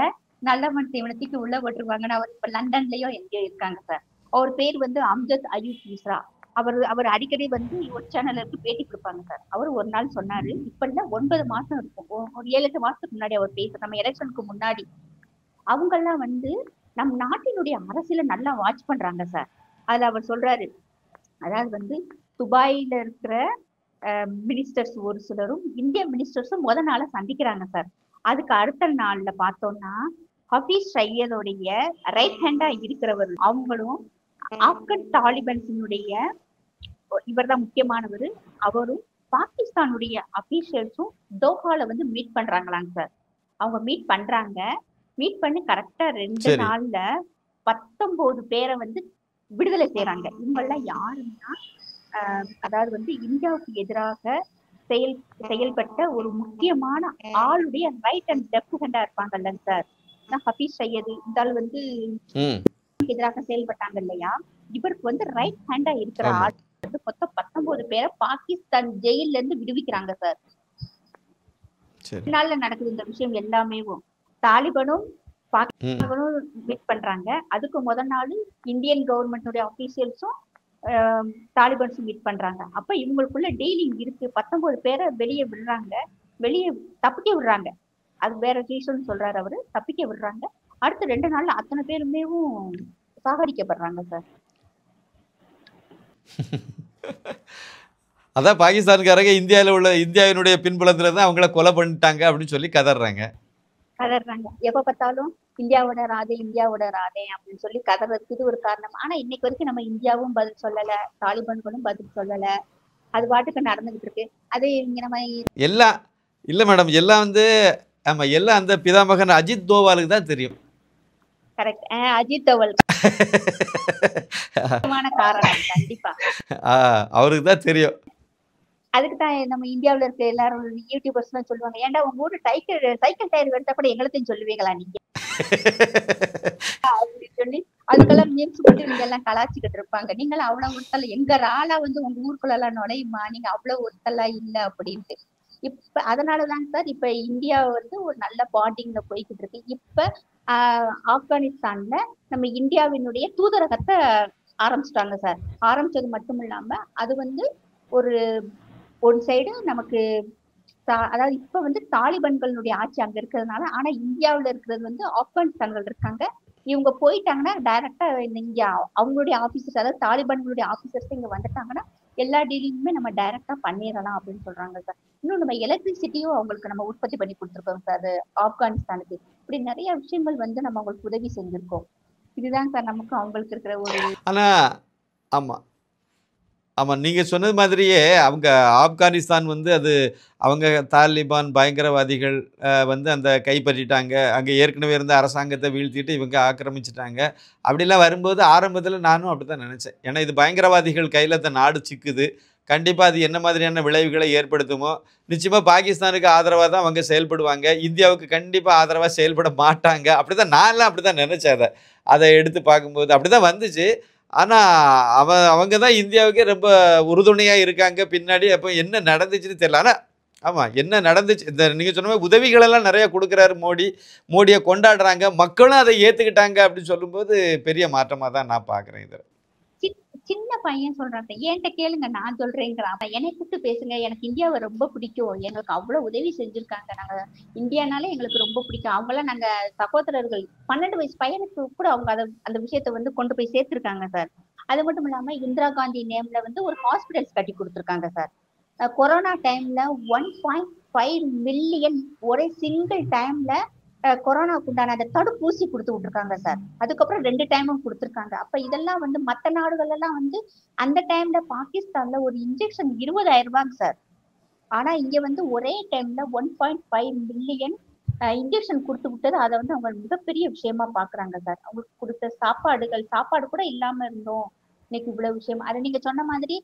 Speaker 1: நல்லவன் தீவனத்துக்கு உள்ள போட்டுருவாங்கன்னு அவர் இப்ப லண்டன்லயோ எங்கேயோ இருக்காங்க சார். அவர் பேர் வந்து அம்ஜத் அயூப் மிஸ்ரா. அவர் அடிக்கடி வந்து ஒரு சேனலுக்கு பேட்டி கொடுப்பாங்க சார். அவர் ஒரு நாள் சொன்னாரு, இப்ப இல்ல 9 மாசம் இருக்கும், ஒரு 7-8 மாசத்துக்கு முன்னாடி அவர் நம்ம எலெக்ஷனுக்கு முன்னாடி அவங்க எல்லாம் வந்து நம் நாட்டினுடைய அரசியல நல்லா வாட்ச் பண்றாங்க சார். அதுல அவர் சொல்றாரு, அதாவது வந்து துபாயில இருக்கிற மினிஸ்டர்ஸ் ஒரு சிலரும் இந்திய மினிஸ்டர்ஸும் நாள சந்திக்கிறாங்க சார். அதுக்கு அடுத்த நாள்ல பார்த்தோம்னா ஹபீஸ் சையதுடைய ரைட் ஹேண்டா இருக்கிறவர் அவங்களும் ஆப்கன் தாலிபன்ஸினுடைய இவர் தான் முக்கியமானவர், அவரும் பாகிஸ்தானுடைய அபிஷியல்ஸும் தோஹால வந்து மீட் பண்றாங்களாங்க சார். அவங்க மீட் பண்றாங்க. மீட் பண்ணி கரெக்டா 2 நாள்ல 19 பேரை வந்து விடுதலை செய்யறாங்க. இவங்கெல்லாம் யாருன்னா அதாவது வந்து இந்தியாவுக்கு எதிராக செயல்பட்ட ஒரு முக்கியமான ஆளுடைய ரைட் அண்ட் லெஃப்ட் ஹேண்டா இருப்பாங்கல்ல சார். ஹபீஸ் சையது இந்த ஆள் வந்து எதிராக செயல்பட்டாங்க இல்லையா, இவருக்கு வந்து ரைட் ஹேண்டா இருக்கிற ஆள் வந்து மொத்தம் 19 பேரை பாகிஸ்தான் ஜெயில இருந்து விடுவிக்கிறாங்க சார். நாள்ல நடக்குது இந்த விஷயம் எல்லாமே. தாலிபனும் பாகிஸ்தானும் மீட் பண்றாங்க. அதுக்கு முதல் நாள் இந்தியன் கவர்மெண்டோட ஆபீசியல்ஸும் தாலிபன்ஸும் மீட் பண்றாங்க. அப்ப இவங்களுக்குள்ள டீலிங் இருக்கு. 19 பேரை வெளியே விடுறாங்க, வெளியே தப்பிக்க விடுறாங்க. அது வேற ரீசன் சொல்றாரு அவரு, தப்பிக்க விடுறாங்க. அடுத்த 2 நாள்ல அத்தனை பேருமே சாகடிக்கப்படுறாங்க சார்.
Speaker 2: அதான் பாகிஸ்தான்காரங்க இந்தியாவினுடைய பின்புலத்துல தான் அவங்கள கொலை பண்ணிட்டாங்க அப்படின்னு சொல்லி கதறாங்க.
Speaker 1: எப்ப பார்த்தாலும் இந்தியாவோட ராதே அப்படின்னு சொல்லி கதறதுக்கு இது ஒரு காரணம். ஆனா இன்னைக்கு வரைக்கும் நம்ம இந்தியாவும் பதில் சொல்லல, தாலிபான்களும் பதில் சொல்லல. அது பாட்டுக்கு நடந்துகிட்டு இருக்கு. அது இங்க நம்ம
Speaker 2: எல்லாம் இல்ல மேடம், எல்லாம் வந்து ஆமா எல்லாம் அந்த பிதாமகன் அஜித் தோவாலுக்கு தான் தெரியும்.
Speaker 1: கரெக்ட், அஜித் தோவல் காரணம் கண்டிப்பா
Speaker 2: அவருக்கு தான் தெரியும்.
Speaker 1: அதுக்கு தான் நம்ம இந்தியாவில இருக்க எல்லாரும் யூடியூபர்ஸ் எல்லாம் சொல்லுவாங்க, ஏன்டா உங்க ஊரு சைக்கிள் டயர் வெட்டா கூட எங்களுக்கும் சொல்லுவீங்களா நீங்க அப்படின்னு சொல்லி அதுக்கெல்லாம் மீம்ஸ் போட்டு நீங்க எல்லாம் கலாச்சிக்கிட்டு இருப்பாங்க. நீங்களும் அவ்வளவு ஒருத்தல எங்க ராலா வந்து உங்க ஊருக்குள்ள எல்லாம் நுழையுமா, நீங்க அவ்வளவு ஒருத்தலாம் இல்ல அப்படின்ட்டு. இப்ப அதனாலதான் சார் இப்ப இந்தியா வந்து ஒரு நல்ல பாண்டிங்ல போய்கிட்டு இருக்கு. இப்ப ஆப்கானிஸ்தான்ல நம்ம இந்தியாவினுடைய தூதரகத்தை ஆரம்பிச்சிட்டாங்க சார். ஆரம்பிச்சது மட்டும் இல்லாம அது வந்து ஒரு சைடு நமக்கு அதாவது இப்ப வந்து தாலிபான்களுடைய ஆட்சி அங்க இருக்கிறதுனால, ஆனா இந்தியாவில இருக்கிறது வந்து ஆப்கானிஸ்தான்கள் இருக்காங்க. இவங்க போயிட்டாங்கன்னா டைரக்டா இங்க அவங்களுடைய ஆபீசர்ஸ், அதாவது தாலிபான்களுடைய ஆபீசர்ஸ் இங்க வந்துட்டாங்கன்னா எல்லா டீலிங்குமே நம்ம டைரக்டா பண்ணிடலாம் அப்படின்னு சொல்றாங்க சார். இன்னும் நம்ம எலக்ட்ரிசிட்டியும் அவங்களுக்கு நம்ம உற்பத்தி பண்ணி கொடுத்துருக்கோம் சார் அது ஆப்கானிஸ்தானுக்கு. இப்படி நிறைய விஷயங்கள் வந்து நம்ம அவங்களுக்கு உதவி செஞ்சிருக்கோம். இதுதான் சார் நமக்கு அவங்களுக்கு இருக்கிற ஒரு.
Speaker 2: ஆனா ஆமா ஆமாம், நீங்கள் சொன்னது மாதிரியே அவங்க ஆப்கானிஸ்தான் வந்து அது அவங்க தாலிபான் பயங்கரவாதிகள் வந்து அந்த கைப்பற்றிட்டாங்க, அங்கே ஏற்கனவே இருந்த அரசாங்கத்தை வீழ்த்திட்டு இவங்க ஆக்கிரமிச்சிட்டாங்க அப்படிலாம் வரும்போது ஆரம்பத்தில் நானும் அப்படி தான் நினச்சேன். ஏன்னா இது பயங்கரவாதிகள் கையில் அந்த நாடு சிக்குது, கண்டிப்பாக அது என்ன மாதிரியான விளைவுகளை ஏற்படுத்துமோ, நிச்சயமாக பாகிஸ்தானுக்கு ஆதரவாக தான் அவங்க செயல்படுவாங்க, இந்தியாவுக்கு கண்டிப்பாக ஆதரவாக செயல்பட மாட்டாங்க, அப்படி தான் நான்லாம் அப்படி தான் நினச்சேன். அதை எடுத்து பார்க்கும்போது அப்படி தான் வந்துச்சு. ஆனால் அவங்க தான் இந்தியாவுக்கே ரொம்ப உறுதுணையாக இருக்காங்க பின்னாடி. அப்போ என்ன நடந்துச்சுன்னு தெரியல. ஆனால் ஆமாம், என்ன நடந்துச்சு, இந்த நீங்கள் சொன்ன மாதிரி உதவிகளெல்லாம் நிறைய கொடுக்குறாரு மோடியை கொண்டாடுறாங்க, மக்களும் அதை ஏற்றுக்கிட்டாங்க அப்படின்னு சொல்லும்போது பெரிய மாற்றமாக தான் நான் பார்க்குறேன். இதில்
Speaker 1: சின்ன பையன் சொல்றாங்க, என்கிட்ட கேளுங்க நான் சொல்றேங்கிறான், என்னை கூப்பிட்டு பேசுங்க, எனக்கு இந்தியாவை ரொம்ப பிடிக்கும், எங்களுக்கு அவ்வளவு உதவி செஞ்சிருக்காங்க, நாங்க இந்தியானாலே எங்களுக்கு ரொம்ப பிடிக்கும், அவங்களாம் நாங்க சகோதரர்கள், 12 வயசு பையனுக்கு கூட அவங்க அந்த விஷயத்த வந்து கொண்டு போய் சேர்த்திருக்காங்க சார். அது மட்டும் இல்லாம இந்திரா காந்தி நேம்ல வந்து ஒரு ஹாஸ்பிட்டல்ஸ் கட்டி கொடுத்துருக்காங்க சார். கொரோனா டைம்ல 1.5 மில்லியன் ஒரே சிங்கிள் டைம்ல கொரோனாவுக்கு உண்டான அந்த தடுப்பூசி கொடுத்து விட்டுருக்காங்க சார். அதுக்கப்புறம் 2 டைமும் கொடுத்துருக்காங்க. அப்ப இதெல்லாம் வந்து மற்ற நாடுகள் எல்லாம் வந்து அந்த டைம்ல பாகிஸ்தான்ல ஒரு இன்ஜெக்ஷன் 20,000 ரூபாய்க்கு சார். ஆனா இங்க வந்து ஒரே டைம்ல 1.5 மில்லியன் இன்ஜெக்ஷன் கொடுத்து விட்டது அதை வந்து அவங்க மிகப்பெரிய விஷயமா பாக்குறாங்க சார். அவங்களுக்கு கொடுத்த சாப்பாடு கூட இல்லாம இருந்தோம், இன்னைக்கு இவ்வளவு விஷயம். அதை நீங்க சொன்ன மாதிரி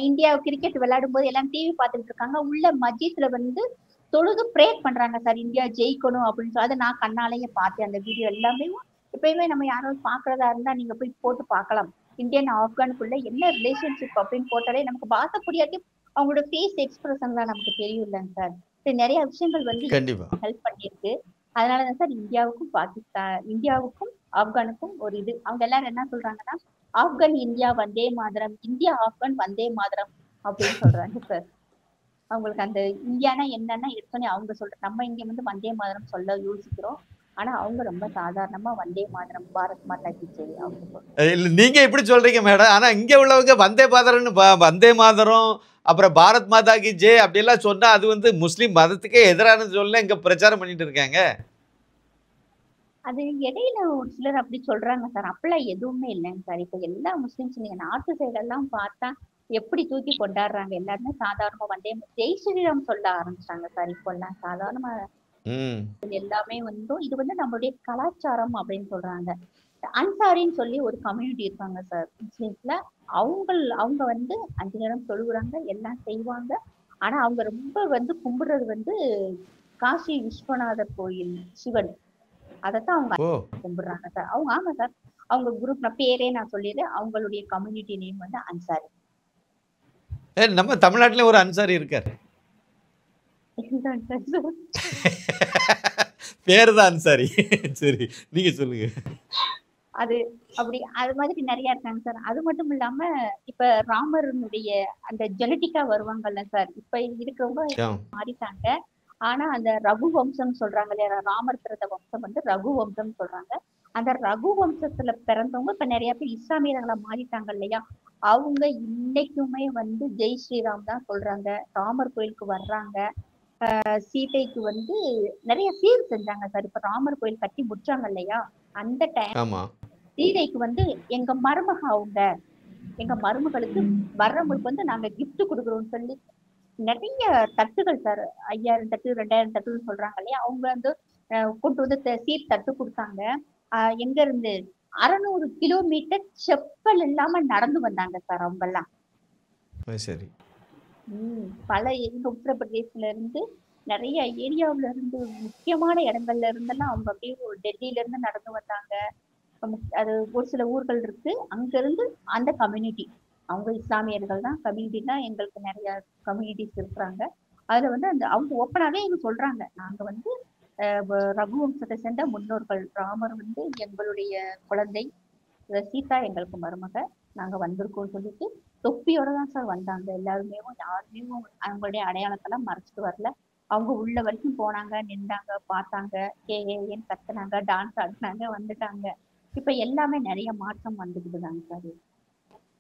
Speaker 1: இந்தியா கிரிக்கெட் விளையாடும் போது எல்லாம் டிவி பார்த்துட்டு இருக்காங்க, உள்ள மஜித்ல வந்து தொழுது ப்ரேயர் பண்றாங்க சார், இந்தியா ஜெயிக்கணும் அப்படின்னு சொல்லி. அதை நான் கண்ணாலேயே பார்த்தேன் அந்த வீடியோ எல்லாமே. எப்பயுமே நம்ம யாராவது பாக்குறதா இருந்தா நீங்க போய் போட்டு பார்க்கலாம். இந்தியன் ஆப்கானுக்குள்ள என்ன ரிலேஷன்ஷிப் அப்படின்னு போட்டாலே நமக்கு பாச புரியாட்டி அவங்களோட ஃபேஸ் எக்ஸ்பிரஷன் தான் நமக்கு தெரியும் இல்லைங்க சார். நிறைய விஷயங்கள் வந்து
Speaker 2: கண்டிப்பா
Speaker 1: ஹெல்ப் பண்ணியிருக்கு. அதனாலதான் சார் இந்தியாவுக்கும் ஆப்கானுக்கும் ஒரு இது. அவங்க எல்லாரும் என்ன சொல்றாங்கன்னா, ஆப்கான் இந்தியா வந்தே மாதரம், இந்தியா ஆப்கான் வந்தே மாதரம் அப்படின்னு சொல்றாங்க சார். அவங்களுக்கு அந்த இந்தியானா என்னன்னா எடுத்தோன்னே அவங்க நம்ம இங்க வந்து வந்தே மாதரம் சொல்ல யோசிக்கிறோம். ஆனா அவங்க ரொம்ப சாதாரணமா வந்தே மாதரம், பாரத் மாதா கி ஜெய் அவங்க சொல்றாங்க.
Speaker 2: இல்ல, நீங்க இப்படி சொல்றீங்க மேடம். ஆனா இங்க உள்ளவங்க வந்தே மாதரம்னு வந்தே மாதரம் அப்புறம் பாரத் மாதா கி ஜெய் அப்படியெல்லாம் சொன்னா அது வந்து முஸ்லீம் மதத்துக்கே எதிரான சொல்ல இங்க பிரச்சாரம் பண்ணிட்டு இருக்காங்க.
Speaker 1: அது இடையில ஒரு சிலர் அப்படி சொல்றாங்க சார். அப்பெல்லாம் எதுவுமே இல்லைங்க சார். இப்ப எல்லா முஸ்லிம்ஸ் நீங்க நார்த் சைடெல்லாம் பார்த்தா எப்படி தூக்கி கொண்டாடுறாங்க. எல்லாருமே சாதாரணமா வந்தே ஜெய் ஸ்ரீராம் சொல்ல ஆரம்பிச்சாங்க சார். இப்பெல்லாம் சாதாரணமா எல்லாமே வந்து இது வந்து நம்மளுடைய கலாச்சாரம் அப்படின்னு சொல்றாங்க. அன்சாரின்னு சொல்லி ஒரு கம்யூனிட்டி இருக்காங்க சார் முஸ்லிம்ஸ்ல. அவங்க வந்து 5 நேரம் தொழுகுறாங்க, எல்லாம் செய்வாங்க. ஆனா அவங்க ரொம்ப வந்து கும்பிடுறது வந்து காசி விஸ்வநாதர் கோயில் சிவன், அதைத்தான் அவங்க கும்பிடுறாங்க சார். அவங்க ஆமா சார், அவங்க குரூப் பேரே நான் சொல்லிடுறேன். அவங்களுடைய கம்யூனிட்டி நேம் வந்து அன்சாரி.
Speaker 2: நம்ம தமிழ்நாட்டுல ஒரு அன்சாரி இருக்காரு. பேரு தான் அன்சாரி. சரி, நீங்க சொல்லுங்க.
Speaker 1: அது அப்படி அது மாதிரி நிறைய இருக்காங்க சார். அது மட்டும் இல்லாம இப்ப ராமருடைய அந்த ஜெனட்டிக்கா வருவாங்கல்ல சார், இப்ப இருக்கிறவங்க மாறிட்டாங்க. ஆனா அந்த ரகு வம்சம் சொல்றாங்க இல்லையா, ராமர் பிறந்த வம்சம் வந்து ரகு வம்சம் சொல்றாங்க. அந்த ரகு வம்சத்துல பிறந்தவங்க இப்ப நிறைய பேர் இஸ்லாமியர்களை மாறிட்டாங்க இல்லையா, அவங்க இன்னைக்குமே வந்து ஜெய் ஸ்ரீராம் தான் சொல்றாங்க. ராமர் கோயிலுக்கு வர்றாங்க. சீதைக்கு வந்து நிறைய சீர் செஞ்சாங்க சார். இப்ப ராமர் கோயில் கட்டி முடிச்சாங்க இல்லையா, அந்த டைம் சீதைக்கு வந்து எங்க மருமகளுக்கு வர்றவங்களுக்கு வந்து நாங்க கிஃப்ட் கொடுக்குறோம்னு சொல்லி நிறைய தட்டுகள் சார், 5000 தட்டு 2000 தட்டுன்னு சொல்றாங்க இல்லையா, அவங்க வந்து கொண்டு வந்து சீர் தட்டு கொடுத்தாங்க. எங்க இருந்து 600 கிலோமீட்டர் செப்பல் இல்லாம நடந்து வந்தாங்க சார் அவங்க எல்லாம்.
Speaker 2: சரி.
Speaker 1: பல எங்க உத்தரப்பிரதேசல இருந்து நிறைய ஏரியாவுல இருந்து முக்கியமான இடங்கள்ல இருந்தெல்லாம் அவங்க அப்படியே டெல்லியில இருந்து நடந்து வந்தாங்க. அது ஒரு சில ஊர்கள் இருக்கு, அங்க இருந்து அந்த கம்யூனிட்டி, அவங்க இஸ்லாமியர்கள் தான் கம்யூனிட்டி தான். எங்களுக்கு நிறைய கம்யூனிட்டிஸ் இருக்கிறாங்க. அதுல வந்து அந்த அவங்க ஓப்பனாவே எங்க சொல்றாங்க, நாங்க வந்து ரகுவம்சத்தை சேர்ந்த முன்னோர்கள், ராமர் வந்து எங்களுடைய குழந்தை, சீதா எங்களுக்கு மருமக, நாங்க வந்திருக்கோம்னு சொல்லிட்டு தொப்பியோட தான் சார் வந்தாங்க. யாருமே அவங்களுடைய அடையாளத்தெல்லாம் மறைச்சிட்டு வரல. அவங்க உள்ள வரைக்கும் போனாங்க, நின்றாங்க, பார்த்தாங்க, ஏன்னு கத்துனாங்க, டான்ஸ் ஆடினாங்க, வந்துட்டாங்க. இப்ப எல்லாமே நிறைய மாற்றம் வந்துக்குதுதாங்க சார்.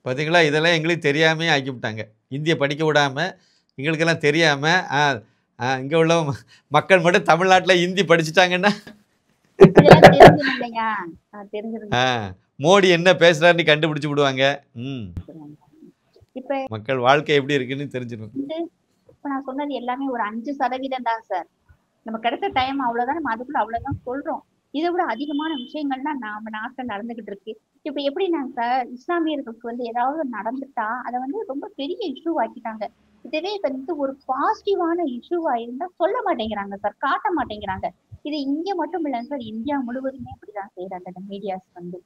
Speaker 2: பாத்தீங்களா, இதெல்லாம் எங்களுக்கு தெரியாமே ஆக்கிவிட்டாங்க. இந்திய படிக்க விடாம எங்களுக்கெல்லாம் தெரியாம இங்க உள்ள மக்கள் மட்டும் தமிழ்நாட்டுல ஹிந்தி படிச்சுட்டாங்கன்னா மோடி என்ன பேசுறாருன்னு கண்டுபிடிச்சு விடுவாங்க. இப்ப மக்கள் வாழ்க்கை எப்படி இருக்குன்னு தெரிஞ்சிடும்.
Speaker 1: இப்ப நான் சொன்னது எல்லாமே ஒரு 5% தான் சார். நம்ம கிடைச்ச டைம் அவ்வளவுதான், நம்ம அதுக்குள்ள அவ்வளவுதான் சொல்றோம். இதை விட அதிகமான விஷயங்கள்லாம் நம்ம நாட்டுல நடந்துகிட்டு இருக்கு. இப்ப எப்படி நாங்க இஸ்லாமியர்களுக்கு வந்து ஏதாவது நடந்துட்டா அதை வந்து ரொம்ப பெரிய இஷ்யூ ஆக்கிட்டாங்க. இதுவே வந்து ஒரு பாசிட்டிவான இஷ்யூவா இருந்தா சொல்ல மாட்டேங்கிறாங்க சார், காட்ட மாட்டேங்கிறாங்க. இது இங்க மட்டும் இல்லைங்க சார், இந்தியா முழுவதுமே இப்படிதான் செய்யறாங்க இந்த மீடியாஸ் வந்து.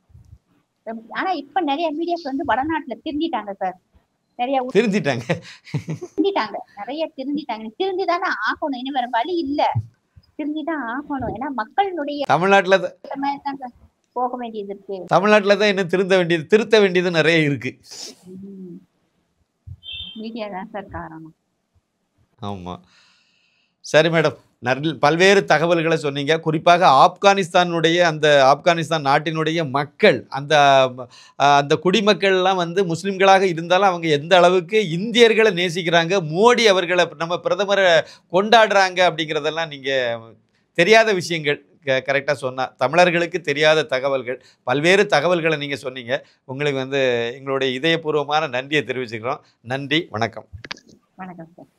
Speaker 1: ஆனா இப்ப நிறைய மீடியாஸ் வந்து வடநாட்டுல திருந்திட்டாங்க சார். நிறைய
Speaker 2: திருந்திட்டாங்க,
Speaker 1: நிறைய திருந்திட்டாங்க. திருந்திதானே ஆகணும், இனி வேற வழி இல்ல, திருந்திதான் ஆகணும். ஏன்னா மக்களுடைய
Speaker 2: தமிழ்நாட்டுல
Speaker 1: போக வேண்டியது இருக்கு.
Speaker 2: தமிழ்நாட்டுல தான் இன்னும் திருத்த வேண்டியது நிறைய இருக்கு.
Speaker 1: மீடியா தான் சார் காரணம்.
Speaker 2: ஆமா, சரி மேடம், பல்வேறு தகவல்களை சொன்னீங்க. குறிப்பாக ஆப்கானிஸ்தான் நாட்டினுடைய மக்கள், அந்த குடிமக்கள்லாம் வந்து முஸ்லிம்களாக இருந்தாலும் அவங்க எந்த அளவுக்கு இந்தியர்களை நேசிக்கிறாங்க, மோடி அவர்களை நம்ம பிரதமரை கொண்டாடுறாங்க அப்படிங்கிறதெல்லாம் நீங்கள் தெரியாத விஷயங்கள் கரெக்டாக சொன்னால், தமிழர்களுக்கு தெரியாத தகவல்கள், பல்வேறு தகவல்களை நீங்கள் சொன்னீங்க. உங்களுக்கு வந்து எங்களுடைய இதயபூர்வமான நன்றியை தெரிவிச்சுக்கிறோம். நன்றி, வணக்கம்.
Speaker 1: வணக்கம் சார்.